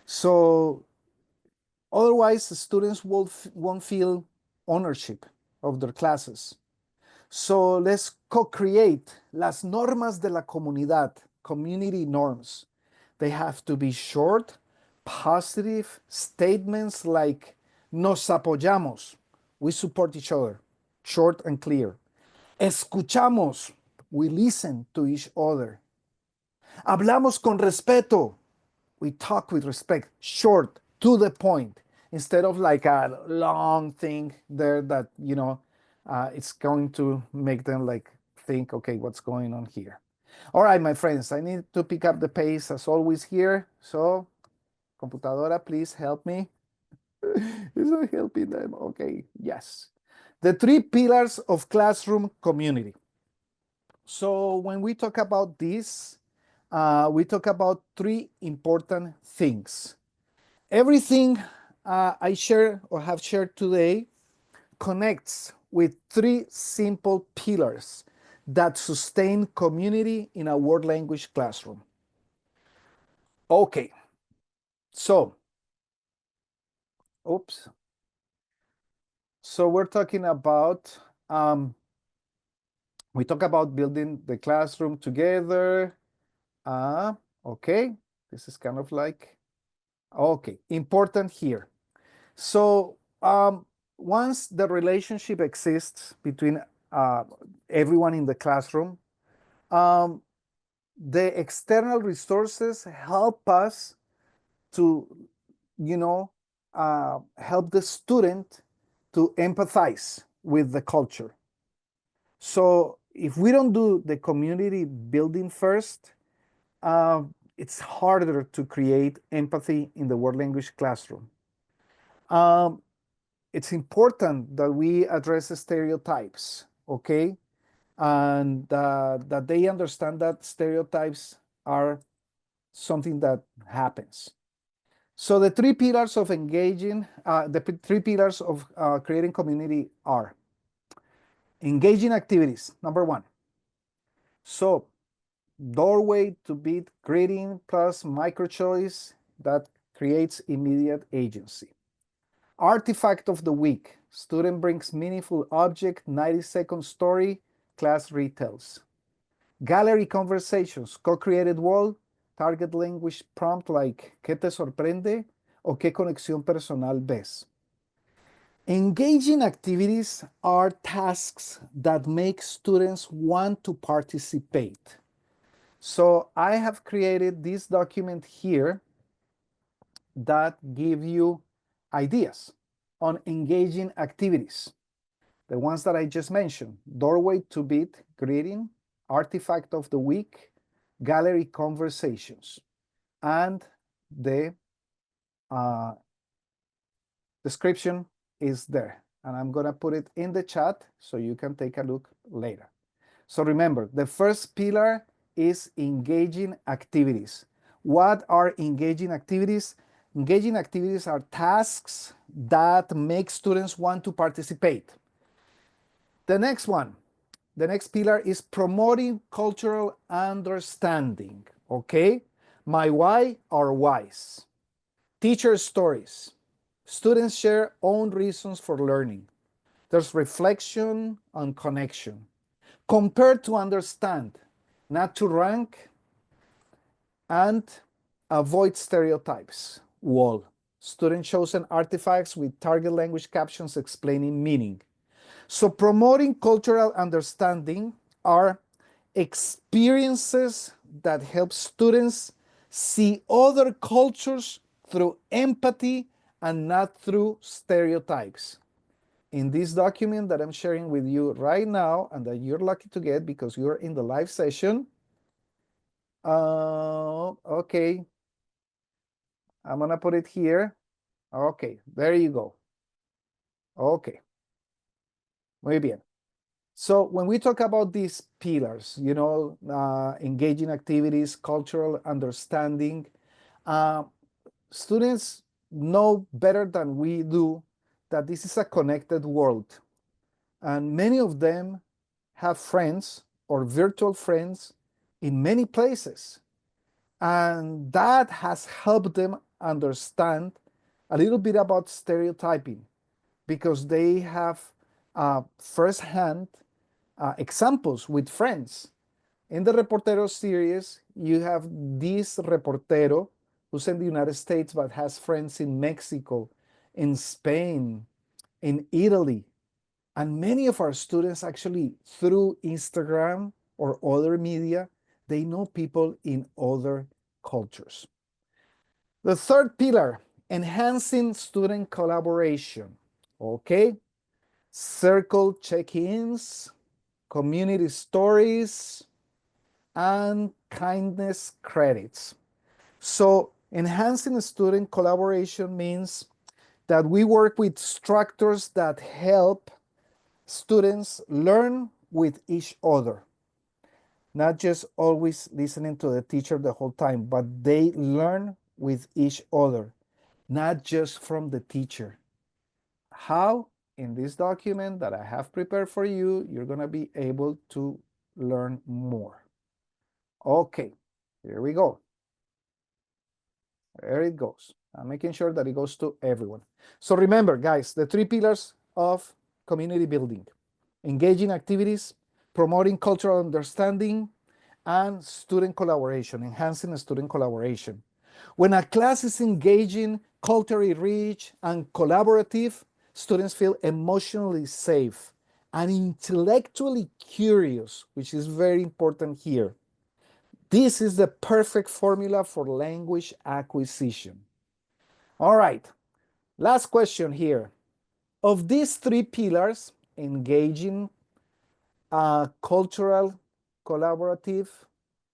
Speaker 4: So otherwise, students won't feel ownership of their classes. So let's co-create las normas de la comunidad, community norms. They have to be short, positive statements like nos apoyamos, we support each other, short and clear. Escuchamos, we listen to each other. Hablamos con respeto, we talk with respect, short, to the point, instead of like a long thing there that, it's going to make them like think, okay, what's going on here? All right, my friends, I need to pick up the pace as always here. So, computadora, please help me. Is it helping them? Okay, yes. The 3 pillars of classroom community. So when we talk about this, we talk about 3 important things. Everything I share or have shared today connects with 3 simple pillars that sustain community in a world language classroom. Okay, so, oops. So we're talking about, we talk about building the classroom together. Okay, this is kind of like, okay, important here. So once the relationship exists between everyone in the classroom, the external resources help us to, help the student to empathize with the culture. So if we don't do the community building first, it's harder to create empathy in the world language classroom. It's important that we address the stereotypes, okay? And that they understand that stereotypes are something that happens. So the 3 pillars of engaging, the 3 pillars of creating community are engaging activities, number 1. So doorway to beat greeting plus micro choice that creates immediate agency. Artifact of the week. Student brings meaningful object, 90-second story, class retells. Gallery conversations, co-created world, target language prompt like ¿qué te sorprende? O ¿qué conexión personal ves? Engaging activities are tasks that make students want to participate. So I have created this document here that give you ideas on engaging activities. The ones that I just mentioned: doorway to beat greeting, artifact of the week, gallery conversations, and the description is there. And I'm gonna put it in the chat so you can take a look later. So remember, the first pillar is engaging activities. What are engaging activities? Engaging activities are tasks that make students want to participate. The next one, the next pillar is promoting cultural understanding, okay? My why, our whys. Teacher stories. Students share own reasons for learning. There's reflection and connection. Compare to understand, not to rank, and avoid stereotypes. Wall. Student-chosen artifacts with target language captions explaining meaning. So promoting cultural understanding are experiences that help students see other cultures through empathy and not through stereotypes. In this document that I'm sharing with you right now, and that you're lucky to get because you're in the live session, okay, I'm gonna put it here. Okay, there you go. Okay, muy bien. So when we talk about these pillars, engaging activities, cultural understanding, students know better than we do that this is a connected world. And many of them have friends or virtual friends in many places. And that has helped them understand a little bit about stereotyping because they have firsthand examples with friends. In the Reportero series, you have this reportero who's in the United States but has friends in Mexico, in Spain, in Italy. And many of our students actually, through Instagram or other media, they know people in other cultures. The third pillar, enhancing student collaboration. Okay, circle check-ins, community stories, and kindness credits. So enhancing student collaboration means that we work with structures that help students learn with each other, not just always listening to the teacher the whole time, but they learn with each other, not just from the teacher. How? In this document that I have prepared for you, you're going to be able to learn more. Okay, here we go. There it goes. I'm making sure that it goes to everyone. So remember, guys, the three pillars of community building: engaging activities, promoting cultural understanding, and student collaboration, enhancing student collaboration. When a class is engaging, culturally rich, and collaborative, students feel emotionally safe and intellectually curious, which is very important here. This is the perfect formula for language acquisition. All right, last question here. Of these three pillars, engaging, cultural, collaborative,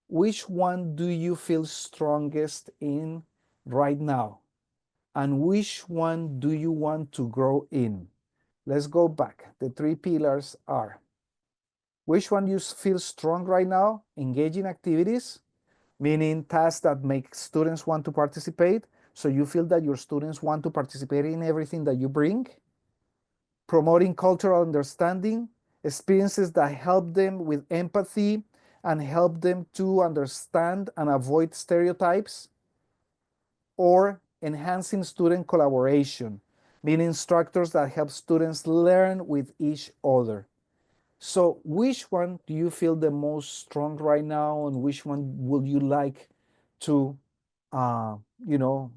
Speaker 4: which one do you feel strongest in right now? And which one do you want to grow in? Let's go back. The three pillars are: which one you feel strong right now? Engaging activities, meaning tasks that make students want to participate. So you feel that your students want to participate in everything that you bring. Promoting cultural understanding, experiences that help them with empathy and help them to understand and avoid stereotypes. Or enhancing student collaboration, meaning instructors that help students learn with each other. So which one do you feel the most strong right now, and which one would you like to, uh, you know,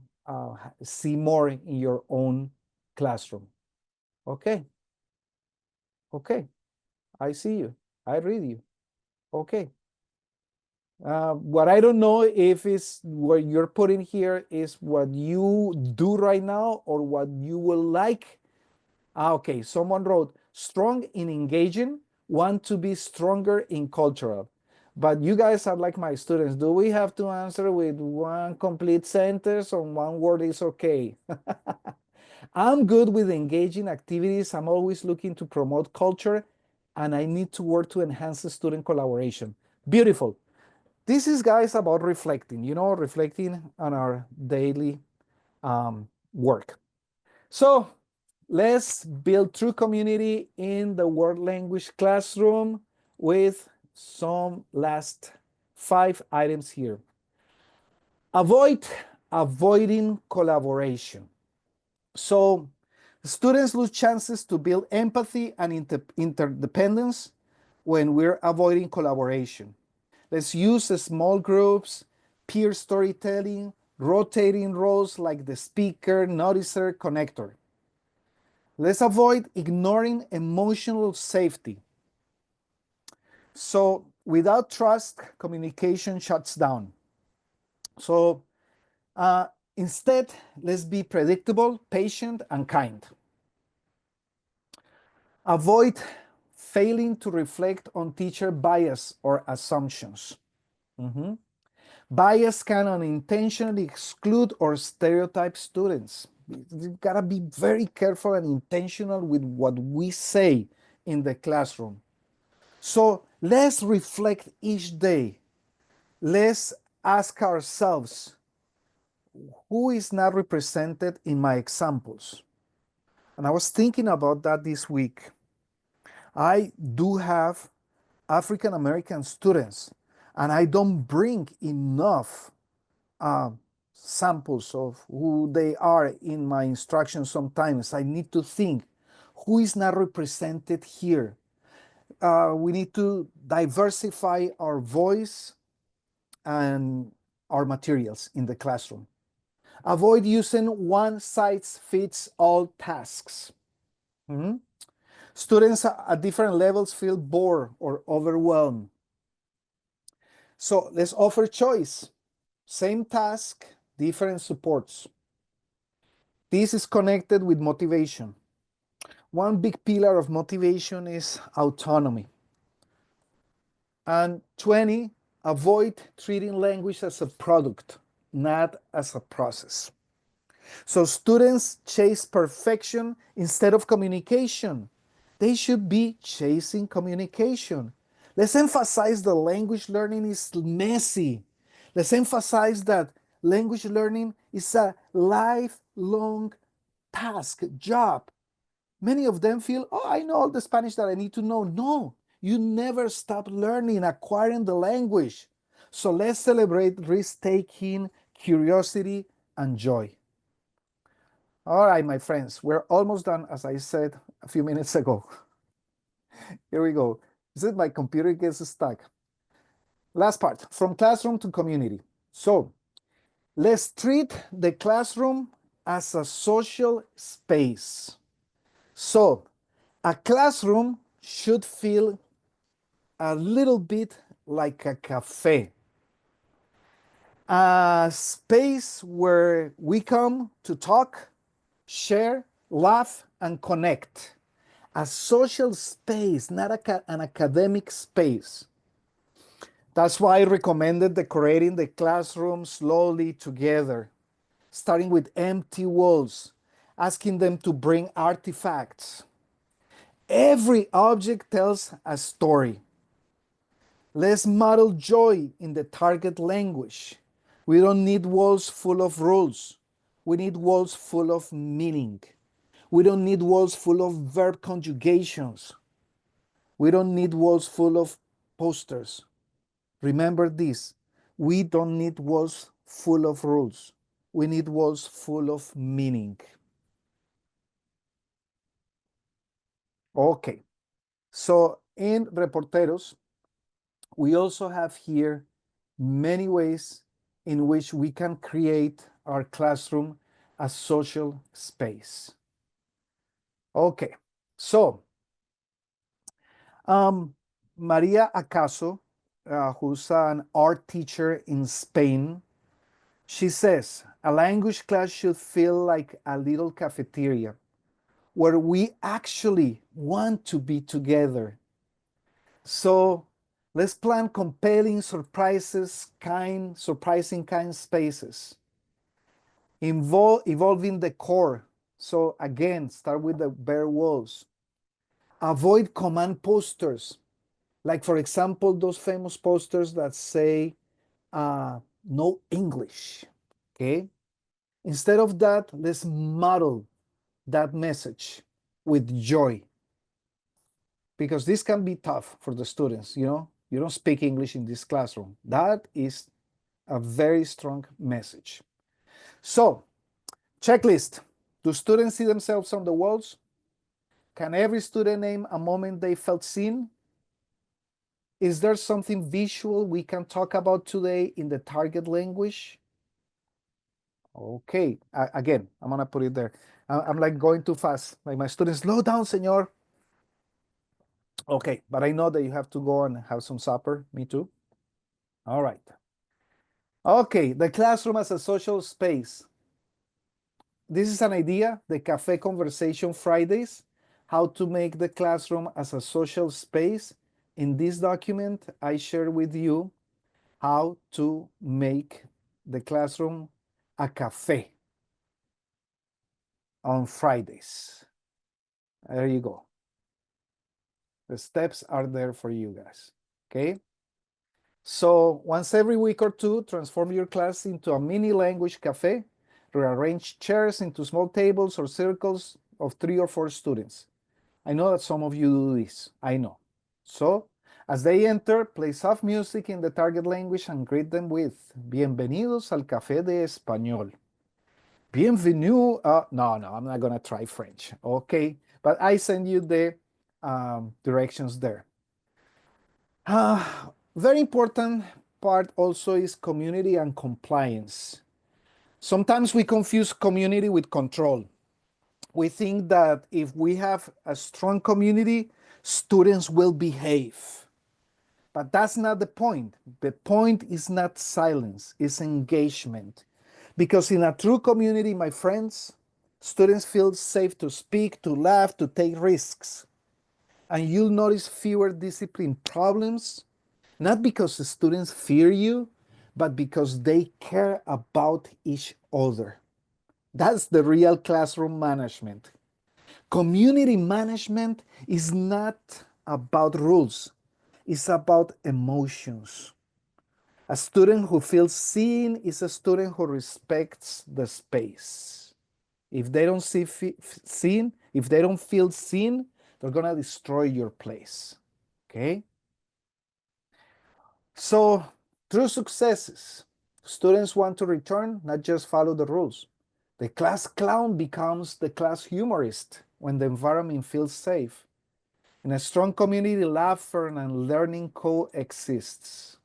Speaker 4: see more in your own classroom? Okay, okay, I see you, I read you. Okay. What I don't know if is what you're putting here is what you do right now or what you will like. Okay, someone wrote, strong in engaging, want to be stronger in cultural. But you guys are like my students. Do we have to answer with one complete sentence or one word is okay? I'm good with engaging activities. I'm always looking to promote culture, and I need to work to enhance the student collaboration. Beautiful. This is, guys, about reflecting, reflecting on our daily work. So let's build true community in the world language classroom with some last 5 items here. Avoiding collaboration. So students lose chances to build empathy and interdependence when we're avoiding collaboration. Let's use small groups, peer storytelling, rotating roles like the speaker, noticer, connector. Let's avoid ignoring emotional safety. So without trust, communication shuts down. So instead, let's be predictable, patient, and kind. Avoid failing to reflect on teacher bias or assumptions. Bias can unintentionally exclude or stereotype students. You've got to be very careful and intentional with what we say in the classroom. So let's reflect each day. Let's ask ourselves, who is not represented in my examples? And I was thinking about that this week. I do have African American students, and I don't bring enough samples of who they are in my instructions, sometimes I need to think who is not represented here. We need to diversify our voice and our materials in the classroom. Avoid using one-size-fits-all tasks. Students at different levels feel bored or overwhelmed. So let's offer choice. Same task, different supports. This is connected with motivation. One big pillar of motivation is autonomy. And 20, avoid treating language as a product, not as a process. So students chase perfection instead of communication. They should be chasing communication. Let's emphasize that language learning is messy. Let's emphasize that language learning is a lifelong task, job. Many of them feel, oh, I know all the Spanish that I need to know. No, you never stop learning, acquiring the language. So let's celebrate risk-taking, curiosity, and joy. All right, my friends, we're almost done, as I said a few minutes ago. Here we go. This is my computer gets stuck. Last part, from classroom to community. So let's treat the classroom as a social space. So a classroom should feel a little bit like a cafe, a space where we come to talk, share, laugh, and connect. A social space, not an academic space. That's why I recommended decorating the classroom slowly together, starting with empty walls, asking them to bring artifacts. Every object tells a story. Let's model joy in the target language. We don't need walls full of rules. We need walls full of meaning. We don't need walls full of verb conjugations. We don't need walls full of posters. Remember this. We don't need walls full of rules. We need walls full of meaning. Okay. So in Reporteros, we also have here many ways in which we can create our classroom a social space. Okay, so Maria Acaso, who's an art teacher in Spain, she says, a language class should feel like a little cafeteria where we actually want to be together. So let's plan compelling surprising kind spaces. Evolving the core. So again, start with the bare walls. Avoid command posters. Like, for example, those famous posters that say, no English, okay? Instead of that, let's model that message with joy. Because this can be tough for the students, you know? You don't speak English in this classroom. That is a very strong message. So, checklist. Do students see themselves on the walls? Can every student name a moment they felt seen? Is there something visual we can talk about today in the target language? Okay, again, I'm gonna put it there. I'm like going too fast. Like my students, slow down, senor. Okay, but I know that you have to go and have some supper. Me too. All right. Okay, the classroom as a social space. This is an idea, the Cafe Conversation Fridays, how to make the classroom as a social space. In this document, I share with you how to make the classroom a cafe on Fridays. There you go. The steps are there for you guys, okay? So once every week or two, transform your class into a mini language cafe. Rearrange chairs into small tables or circles of 3 or 4 students. I know that some of you do this, I know. So As they enter, play soft music in the target language and greet them with Bienvenidos al Café de Español. Bienvenue. No, I'm not going to try French. Okay, but I send you the directions there. Very important part also is community and compliance. Sometimes we confuse community with control. We think that if we have a strong community, students will behave. But that's not the point. The point is not silence, it's engagement. Because in a true community, my friends, students feel safe to speak, to laugh, to take risks. And you'll notice fewer discipline problems, not because the students fear you, but because they care about each other. That's the real classroom management. Community management is not about rules, it's about emotions. A student who feels seen is a student who respects the space. If they don't if they don't feel seen, they're gonna destroy your place. Okay? So, true successes. Students want to return, not just follow the rules. The class clown becomes the class humorist when the environment feels safe. In a strong community, laughter and learning coexists.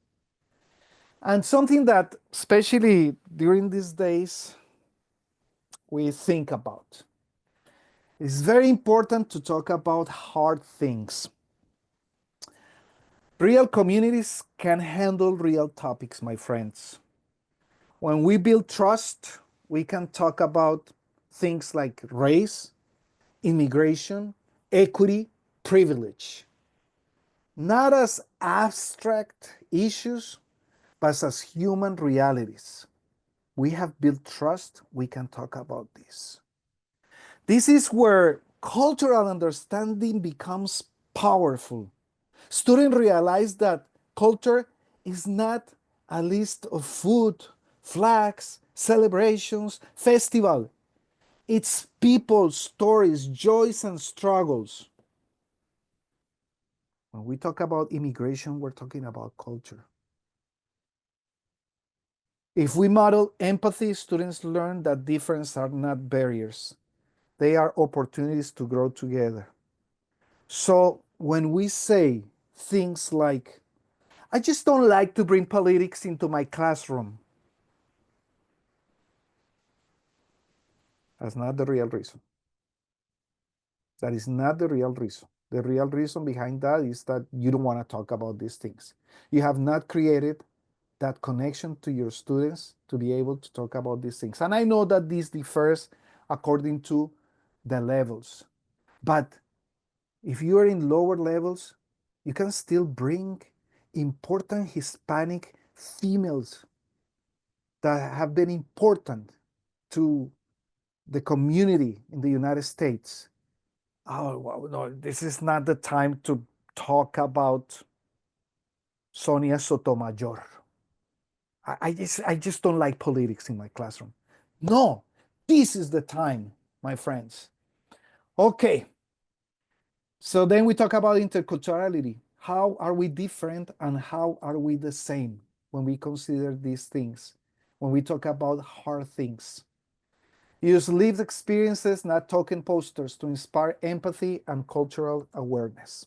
Speaker 4: And something that, especially during these days, we think about. It's very important to talk about hard things. Real communities can handle real topics, my friends. When we build trust, we can talk about things like race, immigration, equity, privilege. Not as abstract issues, but as human realities. We have built trust, we can talk about this. This is where cultural understanding becomes powerful. Students realize that culture is not a list of food, flags, celebrations, festival. It's people, stories, joys, and struggles. When we talk about immigration, we're talking about culture. If we model empathy, students learn that differences are not barriers. They are opportunities to grow together. So when we say things like, I just don't like to bring politics into my classroom, that's not the real reason. That is not the real reason. The real reason behind that is that you don't want to talk about these things. You have not created that connection to your students to be able to talk about these things. And I know that this differs according to the levels. But if you are in lower levels, you can still bring important Hispanic females that have been important to the community in the United States. Oh, well, no, this is not the time to talk about Sonia Sotomayor. I just don't like politics in my classroom. No, this is the time, my friends. Okay. So then we talk about interculturality. How are we different and how are we the same when we consider these things, when we talk about hard things? Use lived experiences, not token posters, to inspire empathy and cultural awareness.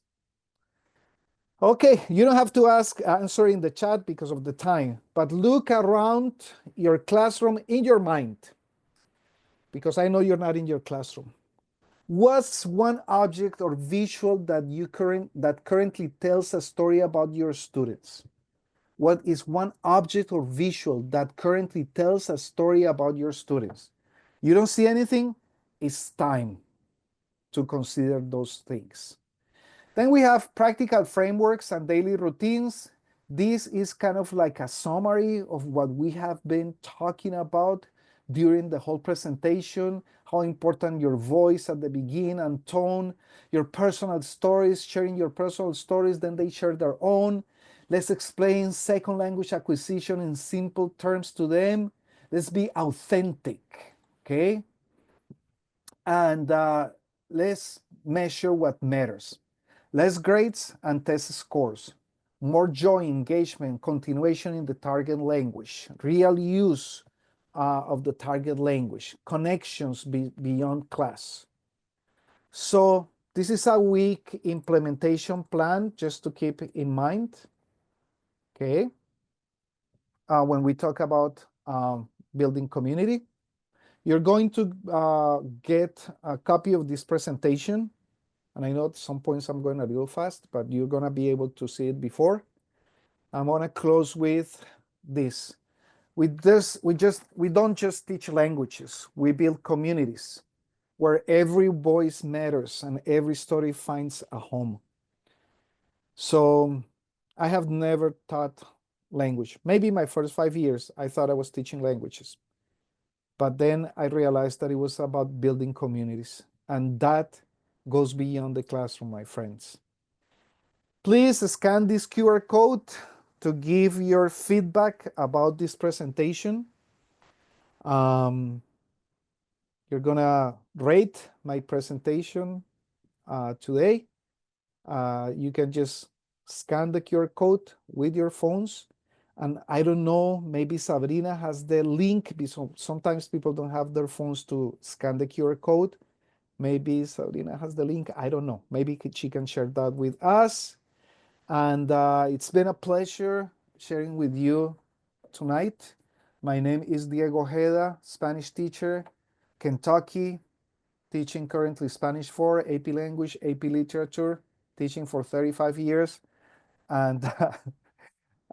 Speaker 4: Okay, you don't have to answer in the chat because of the time, but look around your classroom in your mind, because I know you're not in your classroom. What's one object or visual that currently tells a story about your students? What is one object or visual that currently tells a story about your students? You don't see anything? It's time to consider those things. Then we have practical frameworks and daily routines. This is kind of like a summary of what we have been talking about during the whole presentation, how important your voice at the beginning and tone, your personal stories, sharing your personal stories, then they share their own. Let's explain second language acquisition in simple terms to them. Let's be authentic, okay? And let's measure what matters. Less grades and test scores. more joy, engagement, continuation in the target language, real use of the target language, connections beyond class. So this is a week implementation plan just to keep in mind, okay? When we talk about building community, you're going to get a copy of this presentation. And I know at some points I'm going a little fast, but you're going to be able to see it before. I'm going to close with this. We don't just teach languages, we build communities where every voice matters and every story finds a home. So I have never taught language. Maybe my first 5 years, I thought I was teaching languages. But then I realized that it was about building communities. And that goes beyond the classroom, my friends. Please scan this QR code to give your feedback about this presentation. You're gonna rate my presentation today. You can just scan the QR code with your phones. And I don't know, maybe Sabrina has the link, because sometimes people don't have their phones to scan the QR code. Maybe Sabrina has the link, I don't know. Maybe she can share that with us. And it's been a pleasure sharing with you tonight. My name is Diego Ojeda, Spanish teacher, Kentucky, teaching currently Spanish 4, AP Language, AP Literature, teaching for 35 years. And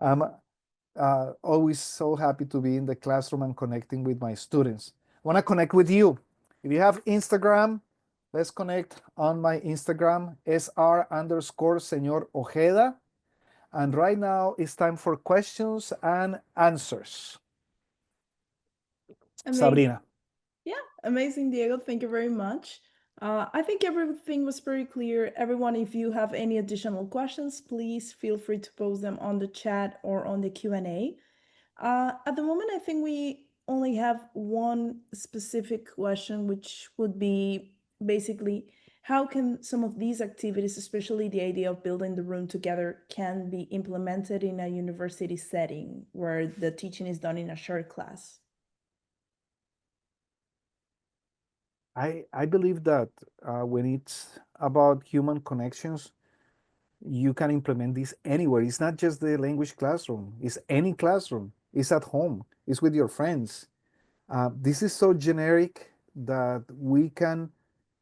Speaker 4: I'm always so happy to be in the classroom and connecting with my students. I want to connect with you. If you have Instagram, let's connect on my Instagram, sr_Señor Ojeda. And right now it's time for questions and answers. Sabrina.
Speaker 1: Yeah, amazing, Diego. Thank you very much. I think everything was pretty clear. Everyone, if you have any additional questions, please feel free to post them on the chat or on the Q&A. At the moment, I think we only have one specific question, which would be basically how can some of these activities, especially the idea of building the room together, can be implemented in a university setting where the teaching is done in a shared class?
Speaker 4: I believe that when it's about human connections, you can implement this anywhere. It's not just the language classroom, it's any classroom. It's at home, it's with your friends. This is so generic that we can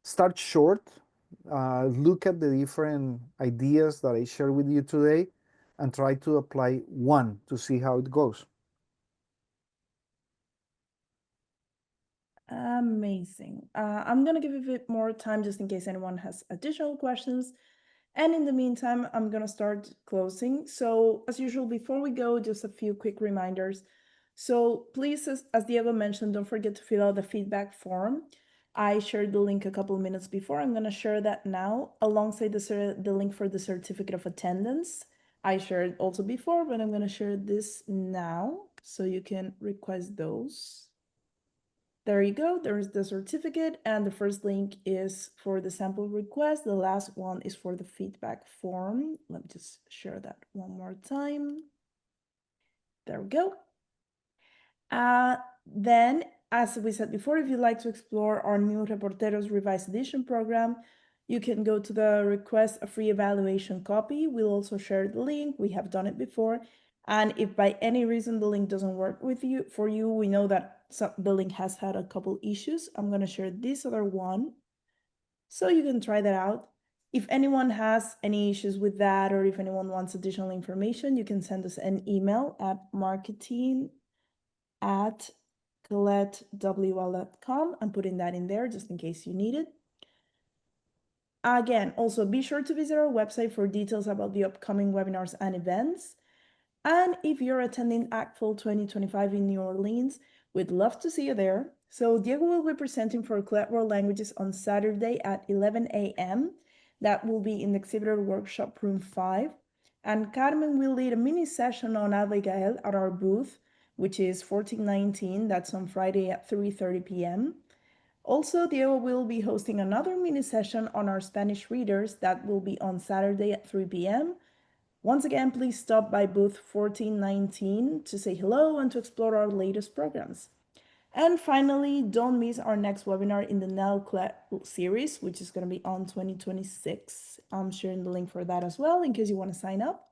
Speaker 4: start short, look at the different ideas that I share with you today, and try to apply one to see how it goes.
Speaker 1: Amazing. I'm going to give a bit more time just in case anyone has additional questions. And in the meantime, I'm going to start closing. So as usual, before we go, just a few quick reminders. So please, as Diego mentioned, don't forget to fill out the feedback form. I shared the link a couple of minutes before. I'm going to share that now alongside the link for the certificate of attendance. I shared also before, but I'm going to share this now so you can request those. There you go, there's the certificate, and the first link is for the sample request. The last one is for the feedback form. Let me just share that one more time. There we go. Then, as we said before, if you'd like to explore our new Reporteros Revised Edition program, you can go to the request a free evaluation copy. We'll also share the link. We have done it before. And if by any reason the link doesn't work for you, we know that the link has had a couple issues. I'm going to share this other one so you can try that out. If anyone has any issues with that, or if anyone wants additional information, you can send us an email at marketing@colettewl.com. I'm putting that in there just in case you need it. Again, also be sure to visit our website for details about the upcoming webinars and events. And if you're attending ACTFL 2025 in New Orleans, we'd love to see you there. So Diego will be presenting for Colette World Languages on Saturday at 11 a.m. That will be in the exhibitor workshop room 5. And Carmen will lead a mini session on Abigail at our booth, which is 1419. That's on Friday at 3:30 p.m. Also, Diego will be hosting another mini session on our Spanish readers that will be on Saturday at 3 p.m. Once again, please stop by booth 1419 to say hello and to explore our latest programs. And finally, don't miss our next webinar in the NEL series, which is going to be on 2026. I'm sharing the link for that as well in case you want to sign up.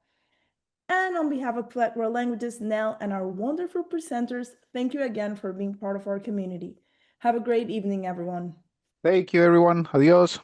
Speaker 1: And on behalf of Flat World Languages, Nell, and our wonderful presenters, thank you again for being part of our community. Have a great evening, everyone.
Speaker 4: Thank you, everyone. Adios.